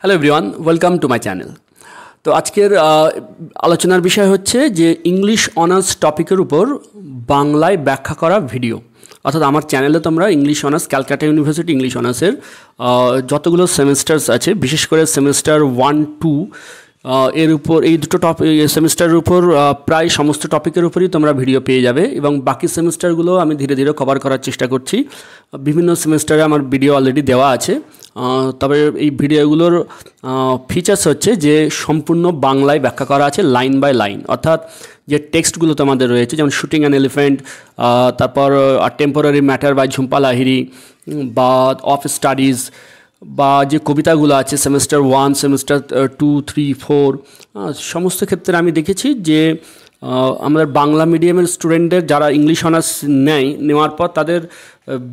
Hello everyone, welcome to my channel. তো আজকের আলোচনার বিষয় হচ্ছে যে ইংলিশ অনার্স টপিকের উপর বাংলায় ব্যাখ্যা করা ভিডিও। অর্থাৎ আমার চ্যানেলে তোমরা English honours, Calcutta university English অনার্সের যতগুলো সেমিস্টার্স আছে, বিশেষ করে সেমিস্টার 1-2 এর উপর, এই দুটো সেমিস্টারের উপর প্রায় সমস্ত টপিকের উপরই তোমরা ভিডিও পেয়ে যাবে এবং বাকি সেমিস্টারগুলো আমি ধীরে ধীরে কভার করার চেষ্টা করছি। বিভিন্ন সেমিস্টারে আমার ভিডিও অলরেডি দেওয়া আছে, তবে এই ভিডিওগুলোর ফিচার্স হচ্ছে যে সম্পূর্ণ বাংলায় ব্যাখ্যা করা আছে লাইন বাই লাইন। অর্থাৎ যে টেক্সটগুলো তোমাদের রয়েছে, যেমন শুটিং অ্যান এলিফ্যান্ট, তারপর temporary matter by Jhumpa Lahiri, বা অফ স্টাডিজ, বা যে কবিতাগুলো আছে সেমিস্টার 1, সেমিস্টার 2, 3, 4, সমস্ত ক্ষেত্রে আমি দেখেছি যে আমাদের বাংলা মিডিয়ামের স্টুডেন্টদের যারা ইংলিশ অনার্স নেওয়ার পর তাদের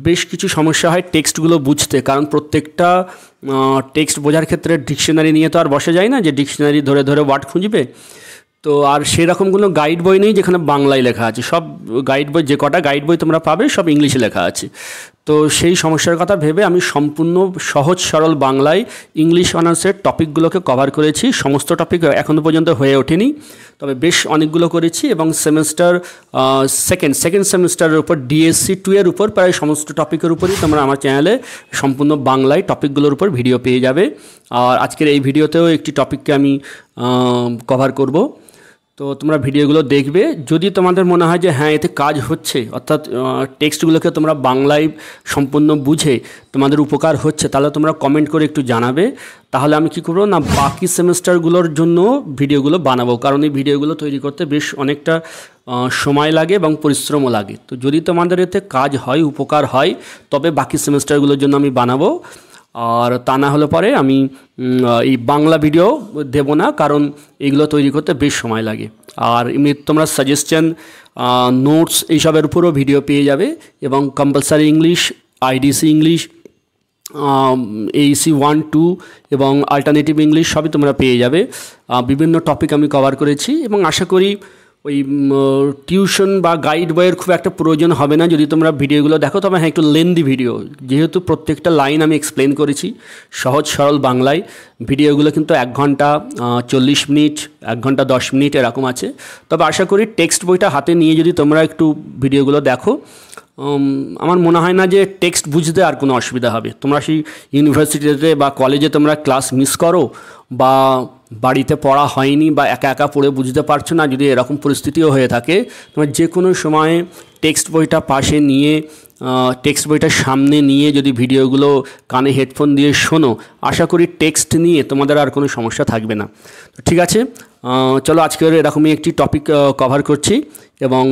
বেশ কিছু সমস্যা হয় টেক্সটগুলো বুঝতে। কারণ প্রত্যেকটা টেক্সট বোঝার ক্ষেত্রে ডিকশনারি নিয়ে তো আর বসা যায় না যে ডিকশনারি ধরে ধরে ওয়ার্ড খুঁজবে। তো আর সেরকম কোনো গাইড বই নেই যেখানে বাংলায় লেখা আছে। সব গাইড বই, যে কটা গাইড বই তোমরা পাবে, সব ইংলিশে লেখা আছে। তো সেই সমস্যার কথা ভেবে আমি সম্পূর্ণ সহজ সরল বাংলায় ইংলিশ অনার্সের টপিকগুলোকে কভার করেছি। সমস্ত টপিক এখনও পর্যন্ত হয়ে ওঠেনি, তবে বেশ অনেকগুলো করেছি। এবং সেমিস্টার সেকেন্ড সেমিস্টারের উপর ডিএসসি 2 এর উপর প্রায় সমস্ত টপিকের উপরই তোমরা আমার চ্যানেলে সম্পূর্ণ বাংলায় টপিকগুলোর উপর ভিডিও পেয়ে যাবে। আর আজকের এই ভিডিওতেও একটি টপিককে আমি কভার করব। তো তোমরা ভিডিওগুলো দেখবে। যদি তোমাদের মনে হয় যে হ্যাঁ এতে কাজ হচ্ছে, অর্থাৎ টেক্সটগুলোকে তোমরা বাংলায় সম্পূর্ণ বুঝে তোমাদের উপকার হচ্ছে, তাহলে তোমরা কমেন্ট করে একটু জানাবে। তাহলে আমি কী করবো না, বাকি সেমিস্টারগুলোর জন্য ভিডিওগুলো বানাবো। কারণ এই ভিডিওগুলো তৈরি করতে বেশ অনেকটা সময় লাগে এবং পরিশ্রমও লাগে। তো যদি তোমাদের এতে কাজ হয়, উপকার হয়, তবে বাকি সেমিস্টারগুলোর জন্য আমি বানাবো। আর তা না হলে পরে আমি এই বাংলা ভিডিও দেব না, কারণ এগুলো তৈরি করতে বেশ সময় লাগে। আর এমনি তোমরা সাজেশন, নোটস এইসবের উপরও ভিডিও পেয়ে যাবে। এবং compulsory English, IDC English, Aisi 1-2 এবং অল্টারনেটিভ ইংলিশ সবই তোমরা পেয়ে যাবে। বিভিন্ন টপিক আমি কভার করেছি এবং আশা করি ওই টিউশন বা গাইড বইয়ের খুব একটা প্রয়োজন হবে না যদি তোমরা ভিডিওগুলো দেখো। তবে হ্যাঁ, একটু লেন্দি ভিডিও, যেহেতু প্রত্যেকটা লাইন আমি এক্সপ্লেন করেছি সহজ সরল বাংলায়। ভিডিওগুলো কিন্তু 1 ঘন্টা 40 মিনিট, 1 ঘন্টা 10 মিনিট এরকম আছে। তবে আশা করি টেক্সট বইটা হাতে নিয়ে যদি তোমরা একটু ভিডিওগুলো দেখো, আমার মনে হয় না যে টেক্সট বুঝতে আর কোনো অসুবিধা হবে। তোমরা সেই ইউনিভার্সিটিতে বা কলেজে তোমরা ক্লাস মিস করো, বা বাড়িতে পড়া হয়নি, বা একা একা পড়ে বুঝতে পারছো না, যদি এরকম পরিস্থিতিও হয়ে থাকে, তোমার যে কোনো সময়ে টেক্সট বইটা পাশে নিয়ে, টেক্সট বইটার সামনে নিয়ে যদি ভিডিওগুলো কানে হেডফোন দিয়ে শোনো, আশা করি টেক্সট নিয়ে তোমাদের আর কোনো সমস্যা থাকবে না। তো ঠিক আছে, চলো আজকের এরকমই একটি টপিক কভার করছি এবং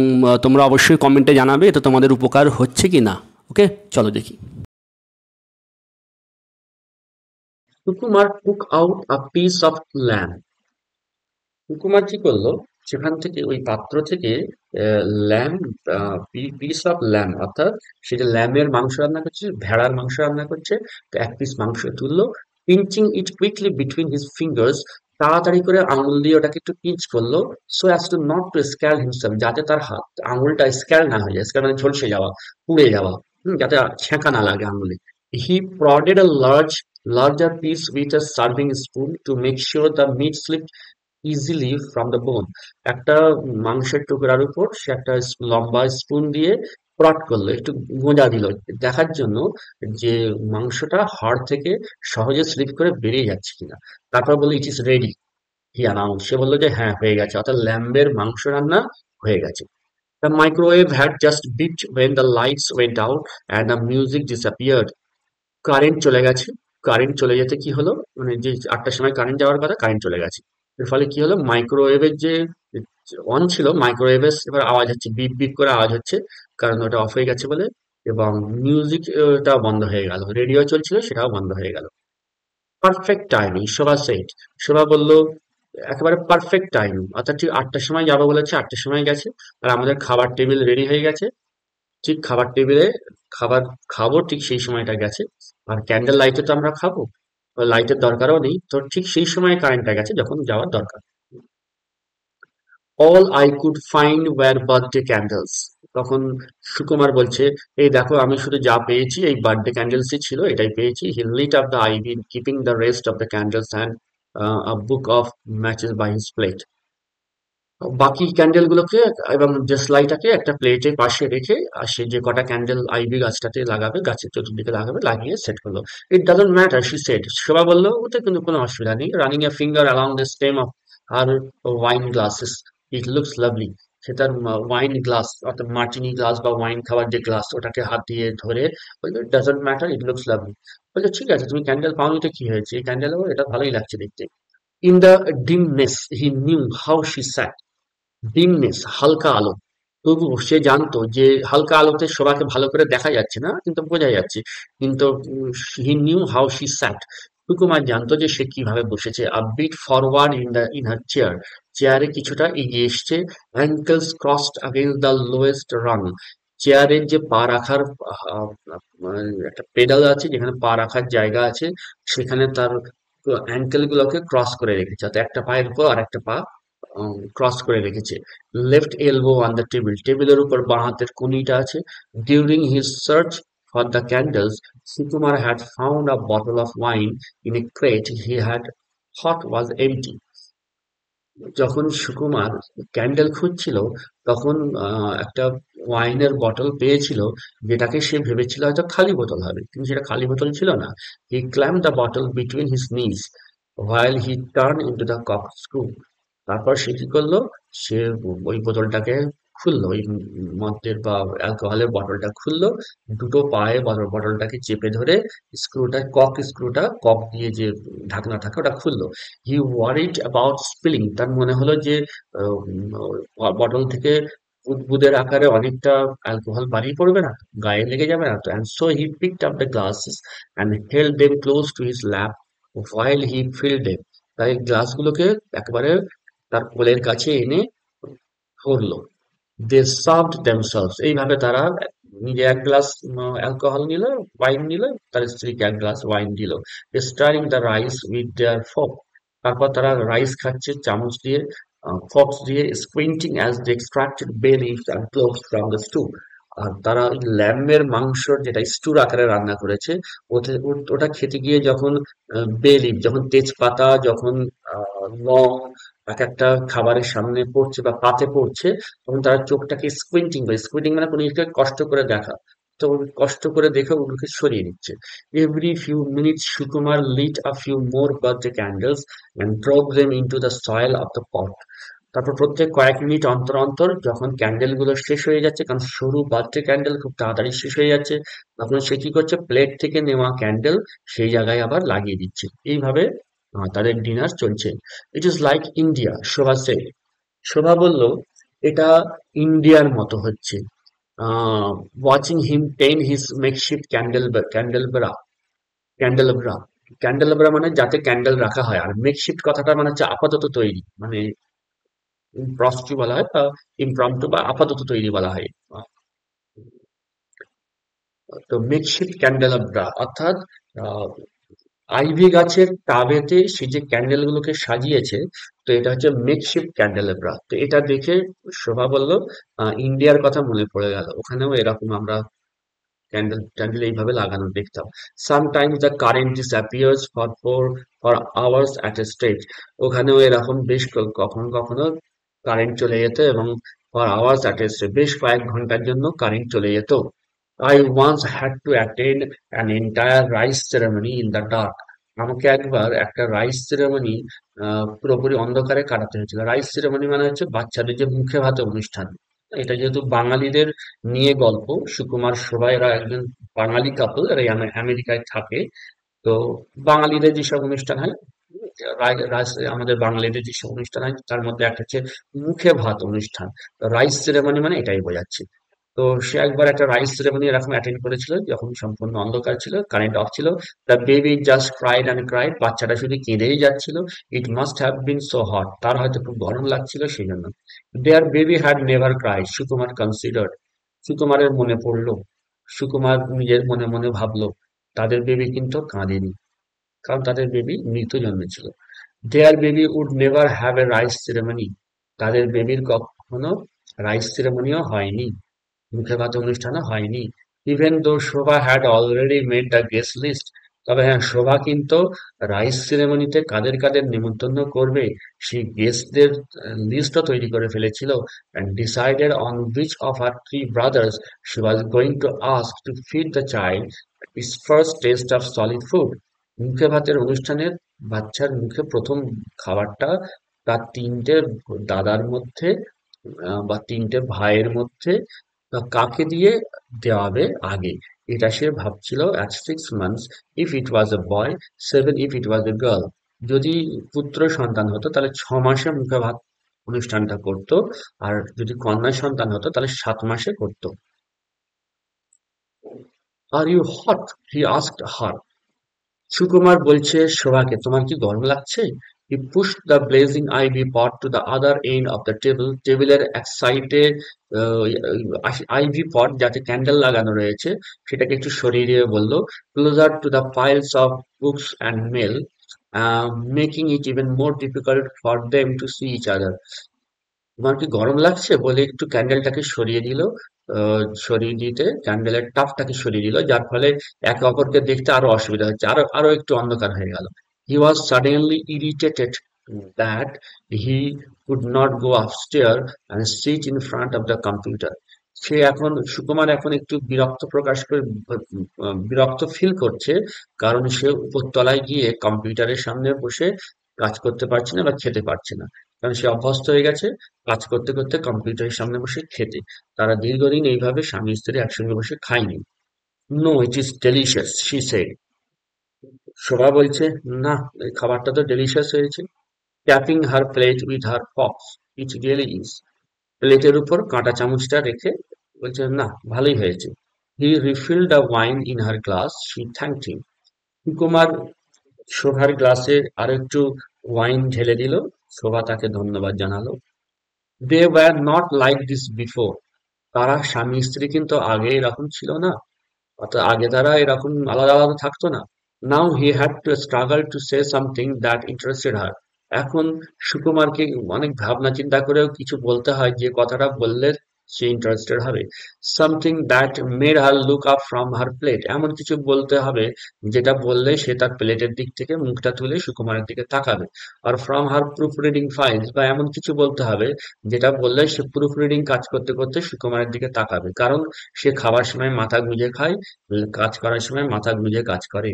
তোমরা অবশ্যই কমেন্টে জানাবে এটা তোমাদের উপকার হচ্ছে কি না। ওকে, চলো দেখি। Sukumar took out a piece of lamb. Sukumar কি করলো, সেখান থেকে ওই পাত্র থেকে ল্যাম্ব, পিস অফ ল্যাম্ব, অর্থাৎ সে যে ল্যাম্বের মাংস রান্না করছে, ভেড়ার মাংস রান্না করছে, তো এক পিস মাংস তুললো, pinching it quickly between his fingers, তাড়াতাড়ি করে আঙুল দিয়ে ওটাকে একটু পিঞ্চ করলো, so as to not to scald himself, যাতে তার হাত আঙুলটা স্ক্যাল না হয়ে যায়, স্ক্যাল মানে ঝলসে যাওয়া, পুড়ে যাওয়া, যাতে ছেঁকা না লাগে আঙুলে। হি prodded a larger piece with a serving spoon to make sure the meat slipped easily from the bone. একটা মাংসের টুকরার উপর সে একটা লম্বা স্পুন দিয়ে প্রড করলো, একটু গোঁজা দিল দেখার জন্য যে মাংসটা হাড় থেকে সহজে স্লিপ করে বেরিয়ে যাচ্ছে কিনা। তারপর বললো it is ready, he announce, সে বললো যে হ্যাঁ হয়ে গেছে, অর্থাৎ ল্যাম্বের মাংস রান্না হয়ে গেছে। The microwave had just beeped when the lights went out and the music disappeared. Current চলে গেছে। কারেন্ট চলে যেতে কি হলো, মানে যে 8টার সময় কারেন্ট যাওয়ার কথা, কারেন্ট চলে গেছে। এর ফলে কি হলো, মাইক্রোওয়েভের যে অন ছিল, মাইক্রোওয়েভের এবার আওয়াজ হচ্ছে, বিপ বিপ করে আওয়াজ হচ্ছে, কারণ ওটা অফ হয়ে গেছে বলে। এবং মিউজিকটা বন্ধ হয়ে গেল, রেডিও চলছিল সেটাও বন্ধ হয়ে গেল। পারফেক্ট টাইমিং, শোভা সেট, শোভা বলল একেবারে পারফেক্ট টাইম, অর্থাৎ ঠিক 8টার সময় যাবো বলেছে, 8টার সময় গেছে, আর আমাদের খাবার টেবিল রেডি হয়ে গেছে। ঠিক খাবার টেবিলে খাবার খাবো, ঠিক সেই সময়টা গেছে। আর ক্যান্ডেল লাইটে তো আমরা খাবো, লাইটের দরকারও নেই, তো ঠিক সেই সময় কারেন্টটা গেছে যখন যাওয়ার দরকার। All I could find were birthday candles, তখন সুকুমার বলছে, এই দেখো আমি শুধু যা পেয়েছি এই বার্থডে ক্যান্ডেলসই ছিল, এটাই পেয়েছি। He lit up the ivy keeping the rest of the candles and a book of matches by his plate. বাকি ক্যান্ডেল গুলোকে এবং দেশলাইটাকে একটা প্লেটের পাশে রেখে আর সে যে কটা ক্যান্ডেল আইভি গাছটাতে লাগাবে, গাছের চতুর্দিকে লাগাবে, লাগিয়ে সেট করলো। It doesn't matter, she said. Shobha বললো, ওতে কিন্তু কোনো অসুবিধা নেই। Running a finger along the stem of her wine glasses, it looks lovely. সে তার ওয়াইন গ্লাস অর্থাৎ মার্টিনি গ্লাস বা ওয়াইন খাওয়ার যে গ্লাস ওটাকে হাত দিয়ে ধরে বললো, it doesn't matter, it looks lovely. বললো ঠিক আছে, তুমি ক্যান্ডেল পাওনি তো কি হয়েছে, এই ক্যান্ডেল এটা ভালোই লাগছে দেখতে। In the dimness he knew how she sat. Dimness হালকা আলো, তবুও সে জানতো যে হালকা আলোতে সবাইকে ভালো করে দেখা যাচ্ছে না, কিন্তু বোঝা যাচ্ছে। কিন্তু he knew how she sat, Sukumar জানতো যে সে কিভাবে বসেছে। A bit forward in her chair, চেয়ারে কিছুটা এগিয়ে এসছে। Ankles crossed against the lowest rung, চেয়ারের যে পা রাখার একটা পেডাল আছে, যেখানে পা রাখার জায়গা আছে, সেখানে তার অ্যাঙ্কেল গুলোকে ক্রস করে রেখেছে, অর্থাৎ একটা পায়ের উপর আর একটা পা ক্রস করে রেখেছে। Left elbow on the table, টেবিলের উপর বাঁ হাতের কনুইটা আছে। During his search for the candles, Sukumar had found a bottle of wine in a crate he had thought was empty. যখন সুকুমার ক্যান্ডেল খুঁজছিল, তখন একটা ওয়াইনের বটল পেয়েছিল, যেটাকে সে ভেবেছিল হয়তো খালি বোতল হবে, কিন্তু সেটা খালি বোতল ছিল না। He clamp the bottle between his knees while he turned into the corkscrew. তারপর সে কি করলো, সে ওই বোতলটাকে খুললো, ওই মদের বা অ্যালকোহলের বটলটা খুললো, দুটো পায়ে বটলটাকে চেপে ধরে স্ক্রুটা, স্ক্রুটা, কক দিয়ে যে ঢাকনা থাকে ওটা খুললো। হি ওয়ারিড অ্যাবাউট স্পিলিং, তার মনে হলো যে বটল থেকে বুদবুদের আকারে অনেকটা অ্যালকোহল বাড়িয়ে পড়বে না, গায়ে লেগে যাবে না তো। And so he picked up the glasses and held them close to his lap while he filled them. তাই গ্লাসগুলোকে একেবারে তার কোলের কাছে এনে ধরলো। দে সার্ভড দেমসেলভস, এইভাবে তারা নিজে এক গ্লাস অ্যালকোহল নিল, ওয়াইন নিল, তার স্ত্রীকে এক গ্লাস ওয়াইন দিল। Stirring the rice with their fork, তারপর তারা রাইস খাচ্ছে চামচ দিয়ে, ফক্স দিয়ে। Squinting as they extracted bay leaves and cloves from the stew, আর তারা ওই ল্যাম্বের মাংসর যেটা স্টুর আকারে রান্না করেছে, ওটা খেতে গিয়ে যখন বে লিফ, যখন তেজপাতা, যখন লং এক একটা খাবারের সামনে পড়ছে বা পাতে পড়ছে, তখন তারা চোখটাকে স্কুইন্টিং করে, স্কুইন্টিং মানে কোনো জিনিসকে কষ্ট করে দেখা, তো কষ্ট করে দেখে ওগুলোকে সরিয়ে নিচ্ছে। Every few minutes Sukumar lit a few more birthday candles and drop them into the soil of the pot. তারপর প্রত্যেক কয়েক মিনিট অন্তর অন্তর যখন ক্যান্ডেল গুলো শেষ হয়ে যাচ্ছে, কারণ সরু বার্থডে ক্যান্ডেল খুব তাড়াতাড়ি শেষ হয়ে যাচ্ছে, তখন সে কি করছে, প্লেট থেকে নেওয়া ক্যান্ডেল সেই জায়গায় আবার লাগিয়ে দিচ্ছে। এইভাবে তাদের ডিনার চলছে। It is like India, Shobha said. Shobha বলল, এটা ইন্ডিয়ার মতো হচ্ছে। Watching him tend his makeshift candelabra, candelabra, candelabra মানে যাতে ক্যান্ডেল রাখা হয়, আর মেকশিফট কথাটা মানে হচ্ছে আপাতত তৈরি, মানে ইম্প্রম্পটু বলা হয় বা ইমপ্রম্পটু বা আপাতত তৈরি বলা হয়। তো মেকশিফট ক্যান্ডেলবেরা অর্থাৎ আইভি গাছের টাবেতে সে যে ক্যান্ডেল গুলোকে সাজিয়েছে, তো এটা হচ্ছে মেকশিফট ক্যান্ডেলেব্রা। তো এটা দেখে শোভা বলল, ইন্ডিয়ার কথা মনে পড়ে গেল, ওখানেও এরকম আমরা ক্যান্ডেল ট্যান্ডেল এইভাবে লাগানো দেখতাম। Sometimes the current disappears for hours at a stretch, ওখানেও এরকম বেশ কখনো কখনো কারেন্ট চলে যেত, এবং for hours at a stretch, বেশ কয়েক ঘন্টার জন্য কারেন্ট চলে যেত। I once had to attend an entire rice ceremony in the dark. আমাকে একবার একটা রাইস সেরেমনি পুরোপুরি অন্ধকারে কাটাতে হয়েছিল। রাইস সেরেমনি মানে হচ্ছে বাচ্চাদের যে মুখে ভাতে অনুষ্ঠান। এটা যেহেতু বাঙালিদের নিয়ে গল্প, সুকুমার শোভা এরা একজন বাঙালি কাপল, এরা আমেরিকায় থাকে। তো বাঙালিদের যেসব অনুষ্ঠান হয়, আমাদের বাঙালিদের যেসব অনুষ্ঠান হয় তার মধ্যে একটা হচ্ছে মুখে ভাত অনুষ্ঠান। রাইস সেরেমনি মানে এটাই বোঝাচ্ছে। তো সে একবার একটা রাইস সেরেমনি এরকম অ্যাটেন্ড করেছিল, যখন সম্পূর্ণ অন্ধকার ছিল, কারেন্ট অফ ছিল। The baby just cried and cried, বাচ্চাটা শুধু কেঁদেই যাচ্ছিল। It must have been so hot, তার হয়তো খুব গরম লাগছিল সেই জন্য। Their baby had never cried, Sukumar considered, সুকুমারের মনে পড়লো, সুকুমার নিজের মনে মনে ভাবলো, তাদের বেবি কিন্তু কাঁদেনি, কারণ তাদের বেবি মৃত জন্মেছিল। Their baby would never have a rice ceremony, তাদের বেবির কখনো রাইস সেরেমনিও হয়নি। মুখে ভাতে অনুষ্ঠানে হয়নি। Even though Shobha had already made the guest list, তবে হ্যাঁ, শোভা কিন্তু রাইস সেরেমনিতে কাদের কাদের নিমন্ত্রণ করবে সেই গেস্টদের লিস্টও তৈরি করে ফেলেছিল, and decided on which of her three brothers she was going to ask to feed the child his first taste of solid food. মুখে ভাতের অনুষ্ঠানে বাচ্চার মুখে প্রথম খাবারটা তার তিনটে দাদার মধ্যে বা তিনটে ভাইয়ের মধ্যে কাকে দিয়ে দেওয়াবে আগে, এটা সে ভাবছিল at 6 months if it was a boy, 7 if it was a girl. যদি পুত্র সন্তান হতো তাহলে 6 মাসে মুখে ভাত অনুষ্ঠানটা করতো, আর যদি কন্যা সন্তান হতো তাহলে 7 মাসে করতো। Are you hot, he asked her. Sukumar বলছে শোভাকে, তোমার কি গরম লাগছে? He pushed the blazing ivy pot to the other end of the table. টেবিলের এক সাইডে আইভি পট যাতে ক্যান্ডেল লাগানো রয়েছে সেটাকে একটু সরিয়ে দিয়ে বলল, closer to the piles of books and mail, making it even more difficult for them to see each other. তোমার কি গরম লাগছে বলে একটু ক্যান্ডেলটাকে সরিয়ে দিল, সরিয়ে দিতে ক্যান্ডেলের টাপটাকে সরিয়ে দিল, যার ফলে একে অপরকে দেখতে আরো অসুবিধা হচ্ছে, আরো আরো একটু অন্ধকার হয়ে গেল। He was suddenly irritated that he could not go upstair and sit in front of the computer. Sukumar এখন একটু বিরক্ত প্রকাশ করে, বিরক্ত ফিল করছে, কারণ সে উপরতলায় গিয়ে কম্পিউটারের সামনে বসে কাজ করতে পারছে না বা খেতে পারছে না, কারণ সে অভ্যস্ত হয়ে গেছে কাজ করতে করতে কম্পিউটারের সামনে বসে খেতে। তারা দীর্ঘদিন এইভাবে স্বামী স্ত্রী একসঙ্গে বসে খায়নি। No, it is delicious, she said. Shobha বলছে, না, এই খাবারটা তো ডেলিশিয়াস হয়েছে। Tapping her plate with her forks, it really is. প্লেটের উপর কাঁটা চামচটা রেখে বলছে, না, ভালোই হয়েছে। He refilled the wine in her glass, she thanked him. Sukumar শোভার গ্লাসে আরো একটু ওয়াইন ঢেলে দিল, শোভা তাকে ধন্যবাদ জানালো। They were not like this before, তারা স্বামী স্ত্রী কিন্তু আগে এরকম ছিল না, অর্থাৎ আগে তারা এরকম আলাদা আলাদা থাকতো না। Now he had to struggle to say something that interested her. এখন সুকুমারকে অনেক ভাবনা চিন্তা করেও কিছু বলতে হয় যে কথাটা বললে সে ইন্টারেস্টেড হবে। Something that made her look up from her plate, এমন কিছু বলতে হবে যেটা বললে সে তার প্লেটের দিক থেকে মুখটা তুলে সুকুমারের দিকে তাকাবে। Are from her proof reading files, বা এমন কিছু বলতে হবে যেটা বললে সে প্রুফ রিডিং কাজ করতে করতে সুকুমারের দিকে তাকাবে, কারণ সে খাবার সময় মাথা গুঁজে খায়, কাজ করার সময় মাথা গুঁজে কাজ করে।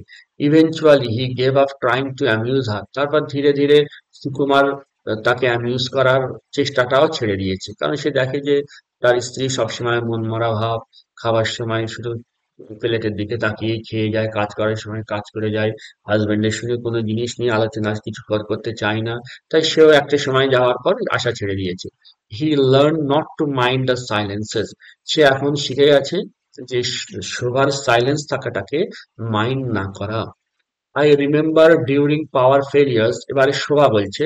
Eventually he gave up trying to amuse her, তারপর ধীরে ধীরে সুকুমার তাকে অ্যামিউজ করার চেষ্টাটাও ছেড়ে দিয়েছে, কারণ সে দেখে যে তার স্ত্রী সবসময় মনমরা ভাব, খাবার সময় শুধু প্লেটের দিকে তাকিয়ে খেয়ে যায়, কাজ করার সময় কাজ করে যায়, হাজবেন্ডের সঙ্গে কোনো জিনিস নিয়ে আলোচনা কিছু করতে চায় না। তাই সেও একটা সময় যাওয়ার পর আশা ছেড়ে দিয়েছে। He learn not to mind the silences, সে এখন শিখে গেছে যে শোভার সাইলেন্স থাকাটাকে মাইন্ড না করা। I remember during power failures, এবারে শোভা বলছে,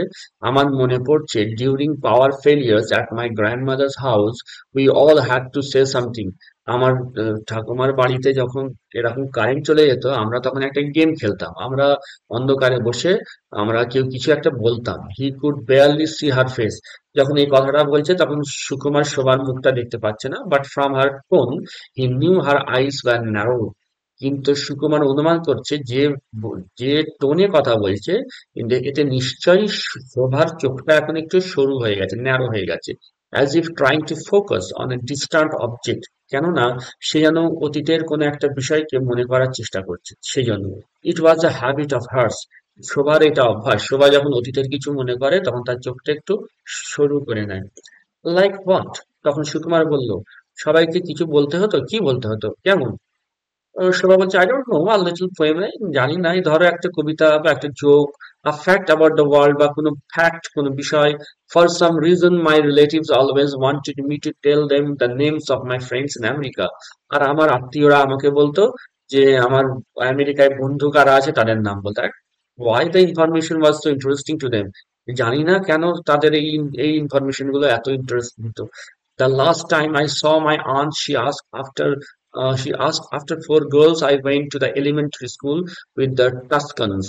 আমার মনে পড়ছে during power failures at my grandmother's house we all had to say something. আমার ঠাকুমার বাড়িতে যখন এরকম কারেন্ট চলে যেত আমরা তখন একটা গেম খেলতাম, আমরা অন্ধকারে বসে আমরা কেউ কিছু একটা বলতাম। He could barely see her face, যখন এই কথাটা বলছে তখন সুকুমার শোভার মুখটা দেখতে পাচ্ছে না, but from her tone he knew her eyes were narrow. কিন্তু সুকুমার অনুমান করছে যে যে টোনে কথা বলছে এতে নিশ্চয়ই শোভার চোখটা এখন একটু সরু হয়ে গেছে, ন্যারো হয়ে গেছে, as if trying to focus on a distant object, কেননা সে যেন অতীতের কোনো একটা বিষয়কে মনে করার চেষ্টা করছে, সেই জন্য। ইট ওয়াজ আ হ্যাবিট অফ হার্স, শোভার এটা অভ্যাস, শোভা যখন অতীতের কিছু মনে করে তখন তার চোখটা একটু সরু করে নেয়। লাইক হোয়াট, তখন সুকুমার বলল, সবাইকে কিছু বলতে হতো, কি বলতে হতো, কেমন? শোভা বলছে, I don't know, a little poem, জানি না, এই ধরো একটা কবিতা বা একটা joke, a fact about the world, বা কোনো ফ্যাক্ট, কোনো বিষয়। For some reason my relatives always wanted me to tell them the names of my friends in America. আর আমার আত্মীয়রা আমাকে বলতো যে আমার আমেরিকায় বন্ধু কারা আছে তাদের নাম বলতে। Why the information was so interesting to them, জানি না কেন তাদের এই এই ইনফরমেশন গুলো এত ইন্টারেস্ট দিত। The last time I saw my aunt, she asked after four girls I went to the elementary school with the Tuscans.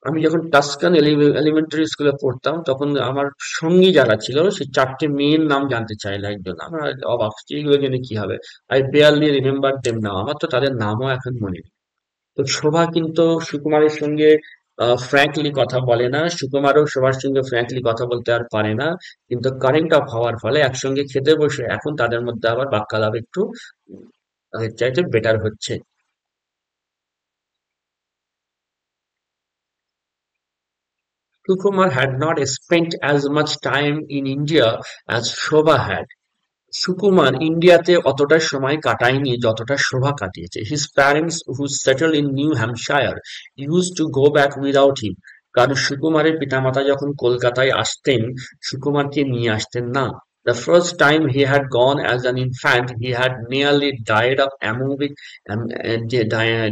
আমি যখন টাস্কান এলিমেন্টারি স্কুলে পড়তাম তখন আমার সঙ্গী যারা ছিল সেই চারটে মেয়ের নাম জানতে চাইলো একজন। আমরা অবাক, এগুলো জেনে কি হবে। আই বেয়ারলি রিমেম্বার দেম নাও, আমার তো তাদের নামও এখন মনে নেই। তো শোভা কিন্তু সুকুমারের সঙ্গে ফ্র্যাঙ্কলি কথা বলে না, সুকুমারও শোভার সঙ্গে ফ্র্যাঙ্কলি কথা বলতে আর পারে না। কিন্তু কারেন্ট অফ হওয়ার ফলে একসঙ্গে খেতে বসে এখন তাদের মধ্যে আবার বাক্যালাপ একটু আগের চাইতে বেটার হচ্ছে। Sukumar had not spent as much time in India as Shobha had. Sukumar ইন্ডিয়াতে অতটা সময় কাটায়নি যতটা শোভা কাটিয়েছে। His parents, who settled in New Hampshire, used to go back without him. কারণ সুকুমারের পিতামাতা যখন কলকাতায় আসতেন, সুকুমারকে নিয়ে আসতেন না। The first time he had gone as an infant, he had nearly died of amoebic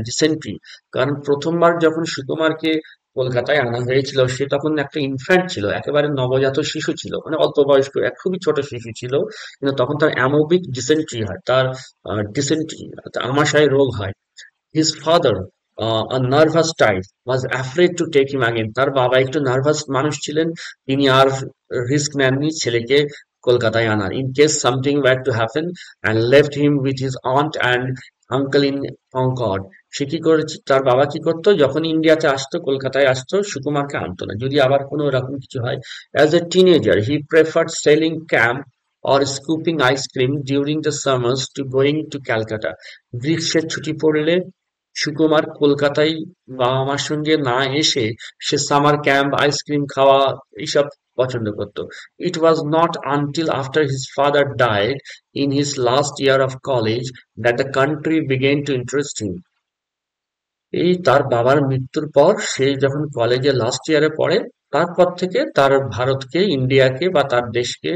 dysentery. কারণ প্রথমবার যখন সুকুমারকে কলকাতায় আনা হয়েছিল সে তখন একটা ইনফ্যান্ট ছিল, একেবারে নবজাত শিশু ছিল, মানে অল্প বয়স্ক এক খুবই ছোট শিশু ছিল। কিন্তু তখন তার অ্যামোবিক ডিসেন্ট্রি হয়, তার ডিসেন্ট্রি আমাশয় রোগ হয়। His father, a nervous type, was afraid to take him again. তার বাবা একটু নার্ভাস মানুষ ছিলেন, তিনি আর রিস্ক নেননি ছেলেকে কলকাতায় আনার। In case something were to happen and left him with his aunt and uncle in Concord. সে কি করেছে, তার বাবা কি করতো, যখন ইন্ডিয়াতে আসতো কলকাতায় আসতো সুকুমারকে আনতো না, যদি আবার কোনো এরকম কিছু হয়। As a teenager he preferred selling camp or scooping ice cream during the summers to going to Calcutta. গ্রীষ্মের ছুটি পড়লে সুকুমার কলকাতায় বাবা মার সঙ্গে না এসে সে সামার ক্যাম্প, আইসক্রিম খাওয়া এইসব পছন্দ করত। It was not until after his father died in his last year of college that the country began to interest him. এই তার বাবার মৃত্যুর পর সে যখন কলেজে লাস্ট ইয়ারে পড়ে, তারপর থেকে তার ভারতকে, ইন্ডিয়াকে বা তার দেশকে,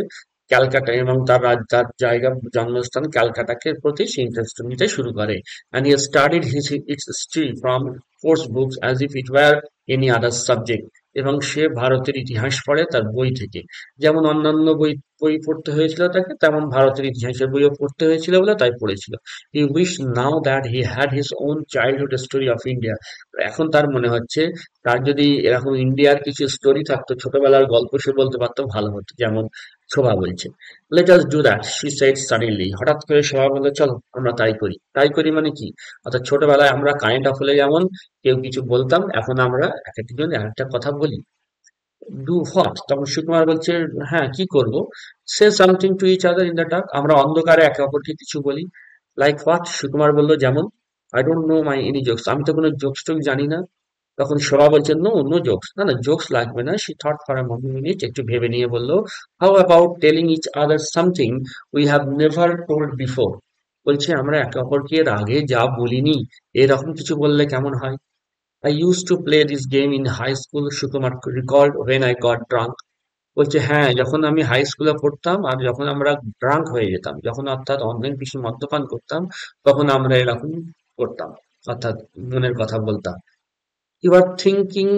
ক্যালকাটা এবং তার জায়গা জন্মস্থান ক্যালকাটাকে প্রতি সে ইন্টারেস্ট নিতে শুরু করে। And he studied its history from course books as if it were any other subject. এবং সে ভারতের ইতিহাস পড়ে তার বই থেকে, যেমন অন্যান্য বই বই পড়তে হয়েছিল তাকে, তেমন ভারতের ইতিহাসের বইও পড়তে হয়েছিল বলে তাই পড়েছিল। He wish now that he had his own childhood story of India. এখন তার মনে হচ্ছে তার যদি এরকম ইন্ডিয়ার কিছু স্টোরি থাকতো, ছোটবেলার গল্প সে বলতে পারতো, ভালো হতো। যেমন শোভা বলছে, let us do that, she said suddenly. হঠাৎ করে শোভা বললো, চলো আমরা তাই করি। তাই করি মানে কি, অর্থাৎ ছোটবেলায় আমরা কারেন্ট অফ হলে যেমন কেউ কিছু বলতাম, এখন আমরা এক একজন এক একটা কথা বলি। ডু হোয়াট, তখন সুকুমার বলছে, হ্যাঁ কি করব। Say something to each other in the dark, আমরা অন্ধকারে একে অপরকে কিছু বলি। লাইক হোয়াট, সুকুমার বলল, যেমন I don't no my any jokes, আমি তো কোনো জোকস টোক জানি না। তখন শোভা বলছে, নো নো জোকস, না না জোকস লাগবে না। She thought for a minute, একটু ভেবে নিয়ে বলল, how about telling each other something we have never told before. বলছে আমরা একে অপরকে এর আগে যা বলিনি এরকম কিছু বললে কেমন হয়। I used to play this game in high school, Sukumar recalled when I got drunk. বলছে হ্যাঁ, যখন আমি হাই স্কুলে পড়তাম আর যখন আমরা ড্রাঙ্ক হয়ে যেতাম, যখন অর্থাৎ অনেক বেশি মদ্যপান করতাম, তখন আমরা এরকম করতাম, অর্থাৎ মনের কথা বলতাম। You are thinking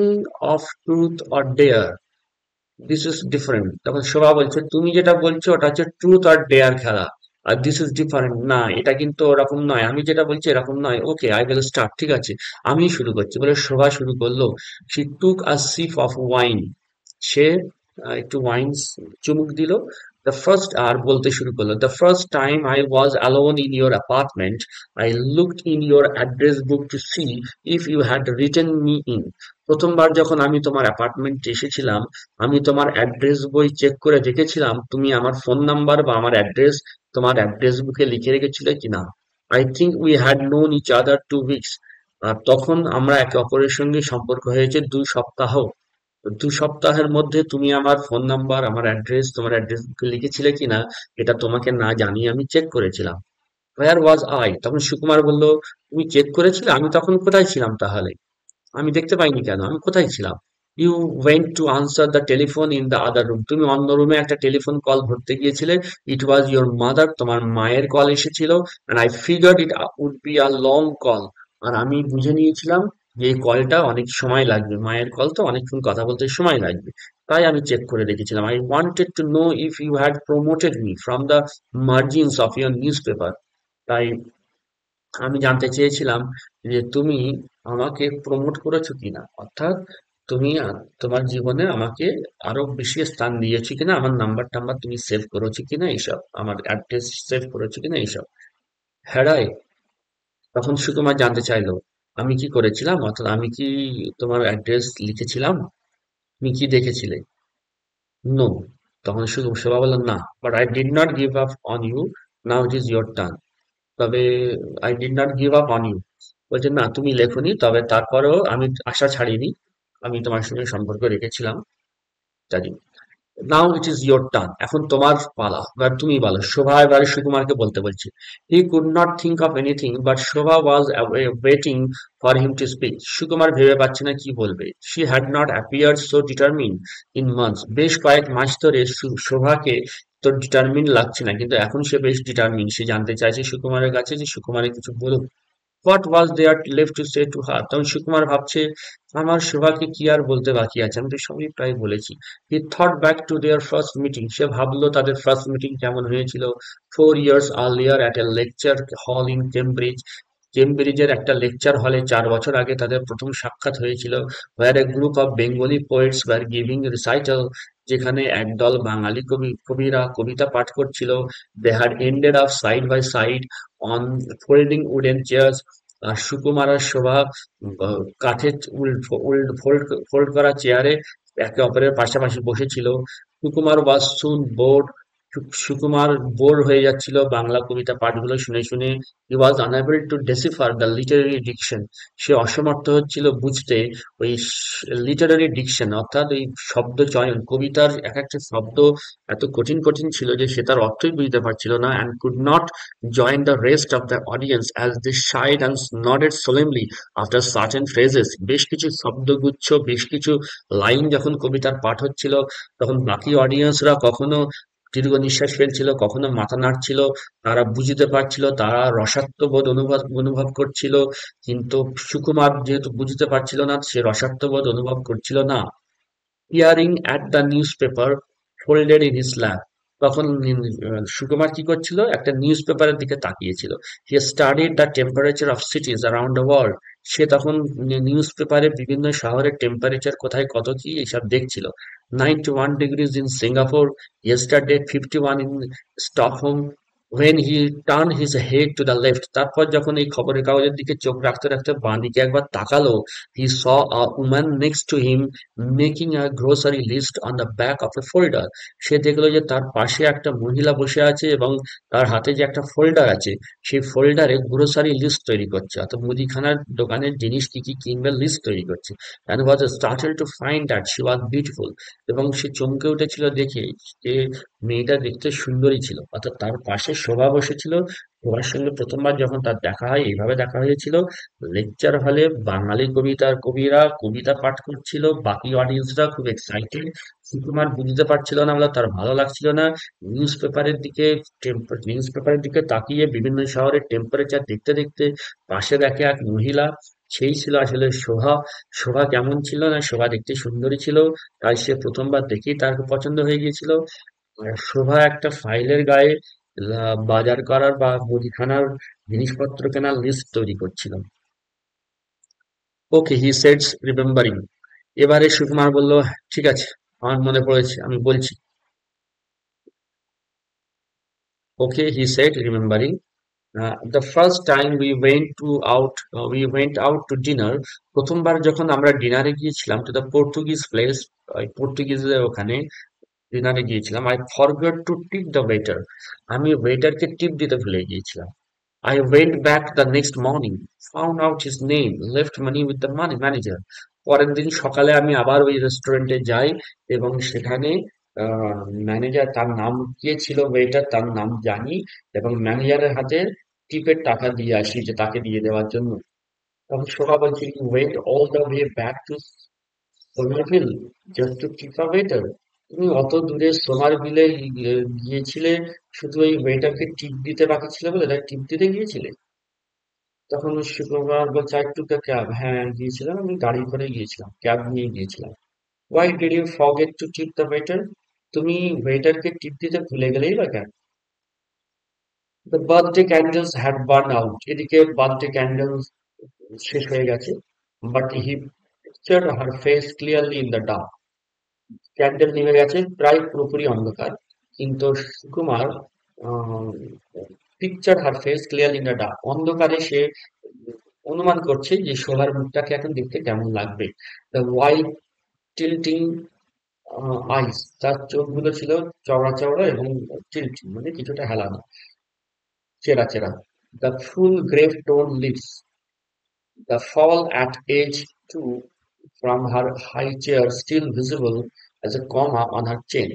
of truth or dare. This is different. তখন শোভা বলছে, তুমি যেটা বলছো ওটা হচ্ছে ট্রুথ আর ডেয়ার খেলা, আর দিস ইজ ডিফারেন্ট, না এটা কিন্তু ওরকম নয়, আমি যেটা বলছি এরকম নয়। ওকে আই উইল স্টার্ট, ঠিক আছে আমি শুরু করছি বলে শোভা শুরু করলো। She took a sip of wine, সে একটু ওয়াইন চুমুক দিল। দ্য ফার্স্ট, আর বলতে শুরু করলো, the first time I was alone in your apartment, I looked in your address book to see if you had written me in. প্রথমবার যখন আমি তোমার অ্যাপার্টমেন্টে এসেছিলাম, আমি তোমার অ্যাড্রেস বই চেক করে দেখেছিলাম তুমি আমার ফোন নাম্বার বা আমার অ্যাড্রেস তোমার অ্যাড্রেস বুকে লিখে রেখেছিলে কিনা। I think we had known each other 2 weeks। আর তখন আমরা একে অপরের সঙ্গে সম্পর্ক হয়েছে 2 সপ্তাহ। তো 2 সপ্তাহের মধ্যে তুমি আমার ফোন নাম্বার, আমার অ্যাড্রেস, তোমার অ্যাড্রেস বুকে লিখেছিলে কিনা এটা তোমাকে না জানিয়ে আমি চেক করেছিলাম। হোয়ার ওয়াজ আই, তখন সুকুমার বলল, তুমি চেক করেছিলে, আমি তখন কোথায় ছিলাম তাহলে, আমি দেখতে পাইনি কেন, আমি কোথায় ছিলাম। You went to answer the telephone in the other room, তুমি অন্য রুমে একটা টেলিফোন কল ধরতে গিয়েছিলে। ইট ওয়াজ ইউর মাদার, তোমার মায়ের কল এসেছিল। And I figured it would be a long call, আর আমি বুঝে নিয়েছিলাম যে এই কলটা অনেক সময় লাগবে, মায়ের কল তো অনেকক্ষণ কথা বলতে সময় লাগবে, তাই আমি চেক করে রেখেছিলাম। I wanted to know if you had promoted me from the margins of your newspaper. তাই আমি জানতে চেয়েছিলাম যে তুমি আমাকে প্রমোট করেছো কিনা, অর্থাৎ তুমি তোমার জীবনে আমাকে আরো বেশি স্থান দিয়েছো কিনা, আমার নাম্বার টাম্বার তুমি সেভ করেছো কিনা, এইসব আমার অ্যাড্রেস সেভ করেছো কিনা, এইসব। হ্যাঁ রাইট। তখন সুকুমার জানতে চাইলো আমি কি করেছিলাম, অর্থাৎ আমি কি তোমার অ্যাড্রেস লিখেছিলাম, তুমি কি দেখেছিলে? নো। তখন শোভা বলল না, but I did not give up on you, now it is your turn. তবে I did not give up on you, বলছে না তুমি লেখনি, তবে তারপরেও আমি আশা ছাড়িনি, আমি তোমার সঙ্গে সম্পর্ক রেখেছিলাম, জানি। নাও ইট ইজ ইয়োর টার্ন, এখন তোমার পালা, এবার তুমি বলো। শোভা এবারে সুকুমারকে বলতে বলছে। হি could not think of anything but Shobha was waiting for him to speak. Sukumar ভেবে পাচ্ছে না কি বলবে। She had not appeared so determine in months. বেশ কয়েক মাস ধরে শোভাকে তো ডিটারমিন লাগছে না, কিন্তু এখন সে বেশ ডিটারমিন। সে জানতে চাইছে সুকুমারের কাছে যে সুকুমারের কিছু বলুক। What was there left to say to her. তখন সুকুমার ভাবছে আমার শোভাকে কি আর বলতে বাকি আছে, আমি তো সবই প্রায় বলেছি। He thought back to their first meeting. সে ভাবলো তাদের ফার্স্ট মিটিং কেমন হয়েছিল। 4 years earlier at a lecture hall in Cambridge। কেমব্রিজের একটা লেকচার হলে 4 বছর আগে তাদের প্রথম সাক্ষাৎ হয়েছিল। where a group of Bengali poets were giving recital। যেখানে একদল বাঙালি কবিরা কবিতা পাঠ করছিল। they had ended up side by side on folding wooden chairs। আর সুকুমার আর শোভা কাঠের ফোল্ড করা চেয়ারে একে অপরের পাশাপাশি বসেছিল। Sukumar was soon bored। Sukumar bore হয়ে যাচ্ছিল বাংলা কবিতা পাঠগুলো শুনে শুনে। He was unable to decipher the literary diction. সে অসমর্থ হচ্ছিল বুঝতে ওই লিটারারি ডিকশন, অর্থাৎ ওই শব্দ চয়ন। কবিতার এক একটা শব্দ এত কঠিন কঠিন ছিল যে সে তার অর্থই বুঝতে পারছিল না। And could not join the rest of the audience as they sighed and nodded solemnly after certain phrases. বেশ কিছু শব্দগুচ্ছ, বেশ কিছু লাইন যখন কবিতার পাঠ হচ্ছিল, তখন বাকি অডিয়েন্সরা কখনো দীর্ঘ নিঃশ্বাস ফেলছিল, কখনো মাথা নাড়ছিল। তারা বুঝতে পারছিল, তারা রসাত্মবোধ অনুভব করছিল। কিন্তু সুকুমার যেহেতু বুঝতে পারছিল না, সে রসাত্মবোধ অনুভব করছিল না। Peering at the newspaper folded in his lap। তখন সুকুমার কি করছিল, একটা নিউজ পেপারের দিকে তাকিয়েছিল। He studied the temperature of cities around the world. সে তখন নিউজ পেপারে বিভিন্ন শহরের টেম্পারেচার কোথায় কত কি এইসব দেখছিল। 91 degrees in Singapore, yesterday 51 in Stockholm। when he turned his head to the left। তারপর যখন এই খবরের কাগজের দিকে চোখ রাখতে রাখতে বাঁ দিকে একবার তাকালো, he saw a woman next to him making a grocery list on the back of a folder। সে দেখলো যে তার পাশে একটা মহিলা বসে আছে এবং তার হাতে যে একটা ফোল্ডার আছে, সেই ফোল্ডারে গ্রোসারি লিস্ট তৈরি করছে, অর্থাৎ মুদিখানার দোকানের জিনিস কি কি কিনবে লিস্ট তৈরি করছে। and was startled to find that she was beautiful। এবং সে চমকে উঠেছিল দেখে যে মেয়েটা দেখতে সুন্দরী ছিল, অর্থাৎ তার পাশে শোভা বসেছিল। শোভার সঙ্গে প্রথমবার যখন তার দেখা হয় এইভাবে দেখা হয়েছিল লেকচার হলে। বাঙালি কবিরা কবিতা পাঠ করছিল, বাকি অডিয়েন্সরা খুব এক্সাইটেড। সুকুমার বুঝতে পারছিল না, বলে তার ভালো লাগছিল না। নিউজ পেপারের দিকে তাকিয়ে বিভিন্ন শহরের টেম্পারেচার দেখতে দেখতে পাশে দেখে এক মহিলা, সেই ছিল আসলে শোভা। শোভা কেমন ছিল না, শোভা দেখতে সুন্দরী ছিল, তাই সে প্রথমবার দেখেই তার পছন্দ হয়ে গিয়েছিল। আর শোভা একটা ফাইলের গায়ে বাজার করার বা মুদিখানার জিনিসপত্র কেনার লিস্ট তৈরি করছিল। ওকে হি সেডস রিমেম্বারিং। এবারে সুকুমার বলল ঠিক আছে, আমার মনে পড়েছে, আমি বলছি। Okay he said remembering. The first time we went out to dinner. প্রথমবার যখন আমরা ডিনারে গিয়েছিলাম টু দ্য পর্তুগিজ প্লেস, পর্তুগিজদের ওখানে ডিনারে গিয়েছিলাম। I forgot to tip the waiter. আমি ওয়েটারকে টিপ দিতে ভুলে গিয়েছিলাম। I went back the next morning, found out his name, left money with the money manager। পরের দিন সকালে আমি আবার ওই রেস্টুরেন্টে যাই এবং সেখানে ম্যানেজার, তার নাম কে ছিল ওয়েটার তার নাম জানি, এবং ম্যানেজারের হাতে টিপের টাকা দিয়ে আসি যে তাকে দিয়ে দেওয়ার জন্য। তখন শোভা বলছে you went all the way back to Somerville just to tip a waiter. তুমি অত দূরে সোমারভিলে গিয়েছিলে শুধু ওই ওয়েটারকে টিপ দিতে বাকি ছিল বলে, তাই টিপ দিতে গিয়েছিলে? তখন শুক্রবার বলছে I took a cab। হ্যাঁ গিয়েছিলাম, আমি গাড়ি করে গিয়েছিলাম, ক্যাব নিয়ে গিয়েছিলাম। Why did you forget to tip the waiter? তুমি ওয়েটারকে টিপ দিতে ভুলে গেলেই বা কেন? The birthday candles had burned out। এদিকে বার্থডে ক্যান্ডেলস শেষ হয়ে গেছে। But he pictured her face clearly in the dark. Candle নিভে গেছে, প্রায় পুরোপুরি অন্ধকার, কিন্তু Sukumar picture her face clear in the dark, অন্ধকারে সে অনুমান করছে যে শোভার মুখটাকে এখন দেখতে কেমন লাগবে। দ্য ওয়াইড টিল্টিং আইস, তার চোখগুলো ছিল চওড়া চওড়া এবং টিল্টিং মানে কিছুটা হেলানো, চেরা চেরা। The full grave tone lips, the fall at age 2 from her high chair still visible as a comma on her chin.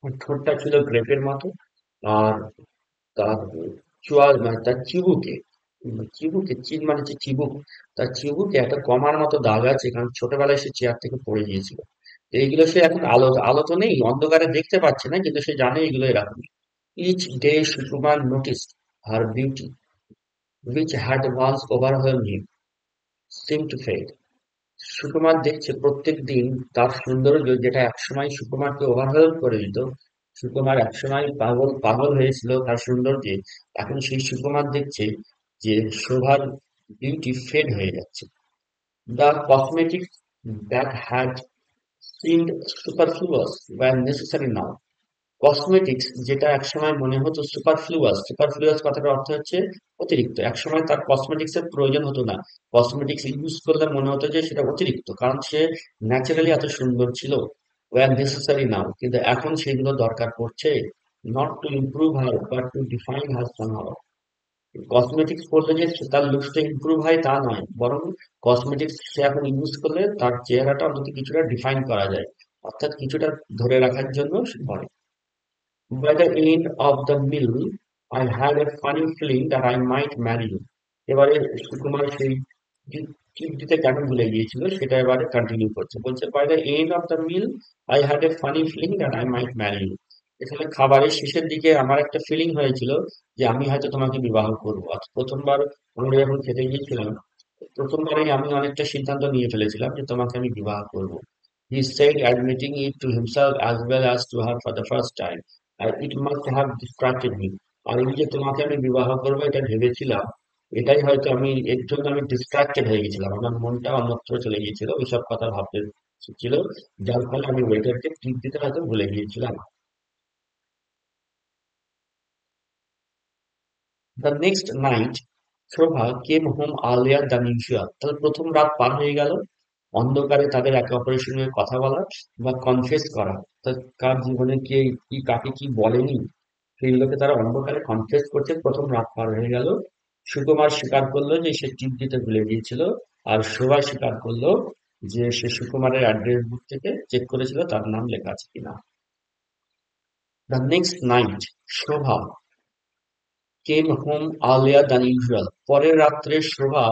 ওর ঠোঁটটা ছিল গ্রেপের মতো, আর তার চোয়াল মানে তার চিবুকে, চিবুকে চিন মানে হচ্ছে চিবুক, তার চিবুকে একটা কমার মতো দাগ আছে, কারণ ছোটবেলায় সে চেয়ার থেকে পড়ে গিয়েছিল। তো এইগুলো সে এখন আলো আলো তো নেই, অন্ধকারে দেখতে পাচ্ছে না, কিন্তু সে জানে এগুলো এরকম। Each day Sukumar noticed her beauty which had once overwhelmed him seemed to fade. Sukumar দেখছে প্রত্যেক দিন তার সৌন্দর্য, যেটা একসময় সুকুমারকে ওভারওয়েলম করে দিত, সুকুমার একসময় পাগল পাগল হয়েছিল তার সৌন্দর্যে, এখন সেই সুকুমার দেখছে যে শোভার বিউটি ফেড হয়ে যাচ্ছে। The cosmetics that had seemed superfluous were necessary now. Cosmetics যেটা একসময় মনে হতো সুপারফ্লুয়াস, সুপারফ্লুয়াস কথাটার অর্থ হচ্ছে অতিরিক্ত, একসময় তার কসমেটিক্স এর প্রয়োজন হতো না, কসমেটিক্স ইউজ করলে মনে হতো যে সেটা অতিরিক্ত, কারণ সে ন্যাচারালি এত সুন্দর ছিল। ওয়্যার নেসেসারি নাও, কিন্তু এখন সেগুলো দরকার পড়ছে, not to improve her but to define her somehow. Cosmetics করলে যে তার লুকসটা ইমপ্রুভ হয় তা নয়, বরং কসমেটিক্স সে এখন ইউজ করলে তার চেহারাটা অন্তত কিছুটা ডিফাইন করা যায়, অর্থাৎ কিছুটা ধরে রাখার জন্য সে করে। By the end of the meal, I had a funny feeling that I might marry you. এবারে সুকুমার সেই টিপ দিতে কেন ভুলে গিয়েছিল সেটা এবারে কন্টিনিউ করছে, বলছে by the end of the meal I had a funny feeling that I might marry you. এখানে খাবারের শেষের দিকে আমার একটা ফিলিং হয়েছিল যে আমি হয়তো তোমাকে বিবাহ করবো। অর্থাৎ প্রথমবার আমরা যখন খেতে গিয়েছিলাম, প্রথমবারেই আমি অনেকটা সিদ্ধান্ত নিয়ে ফেলেছিলাম যে তোমাকে আমি বিবাহ করব। He said, admitting it to himself as well as to her for the first time. And it must have distracted me. আর এই যে তোমাকে আমি বিবাহ করবো এটা ভেবেছিলাম, এটাই হয়তো আমি এর জন্য আমি ডিস্ট্রাক্টেড হয়ে গেছিলাম, আমার মনটা অন্যত্র চলে গিয়েছিল, ওইসব কথা ভাবতে ছিল, যার ফলে আমি ওয়েটারকে টিপ দিতে হয়তো ভুলে গিয়েছিলাম। The next night Shobha came home earlier than usual. তাহলে প্রথম রাত পার হয়ে গেল, অন্ধকারে তাদের একে অপরের সঙ্গে কথা বলা বা কনফেস করা, কার জীবনে কে কি কাকে কি বলেনি সেইগুলোকে তারা অন্ধকারে কনফেস করছে। প্রথম রাত পার হয়ে গেল, সুকুমার স্বীকার করলো যে সে টিপ দিতে ভুলে গিয়েছিল, আর শোভা স্বীকার করলো যে সে সুকুমারের অ্যাড্রেস বুক থেকে চেক করেছিল তার নাম লেখা আছে কিনা। The next night Shobha came home earlier than usual. পরের রাত্রে শোভা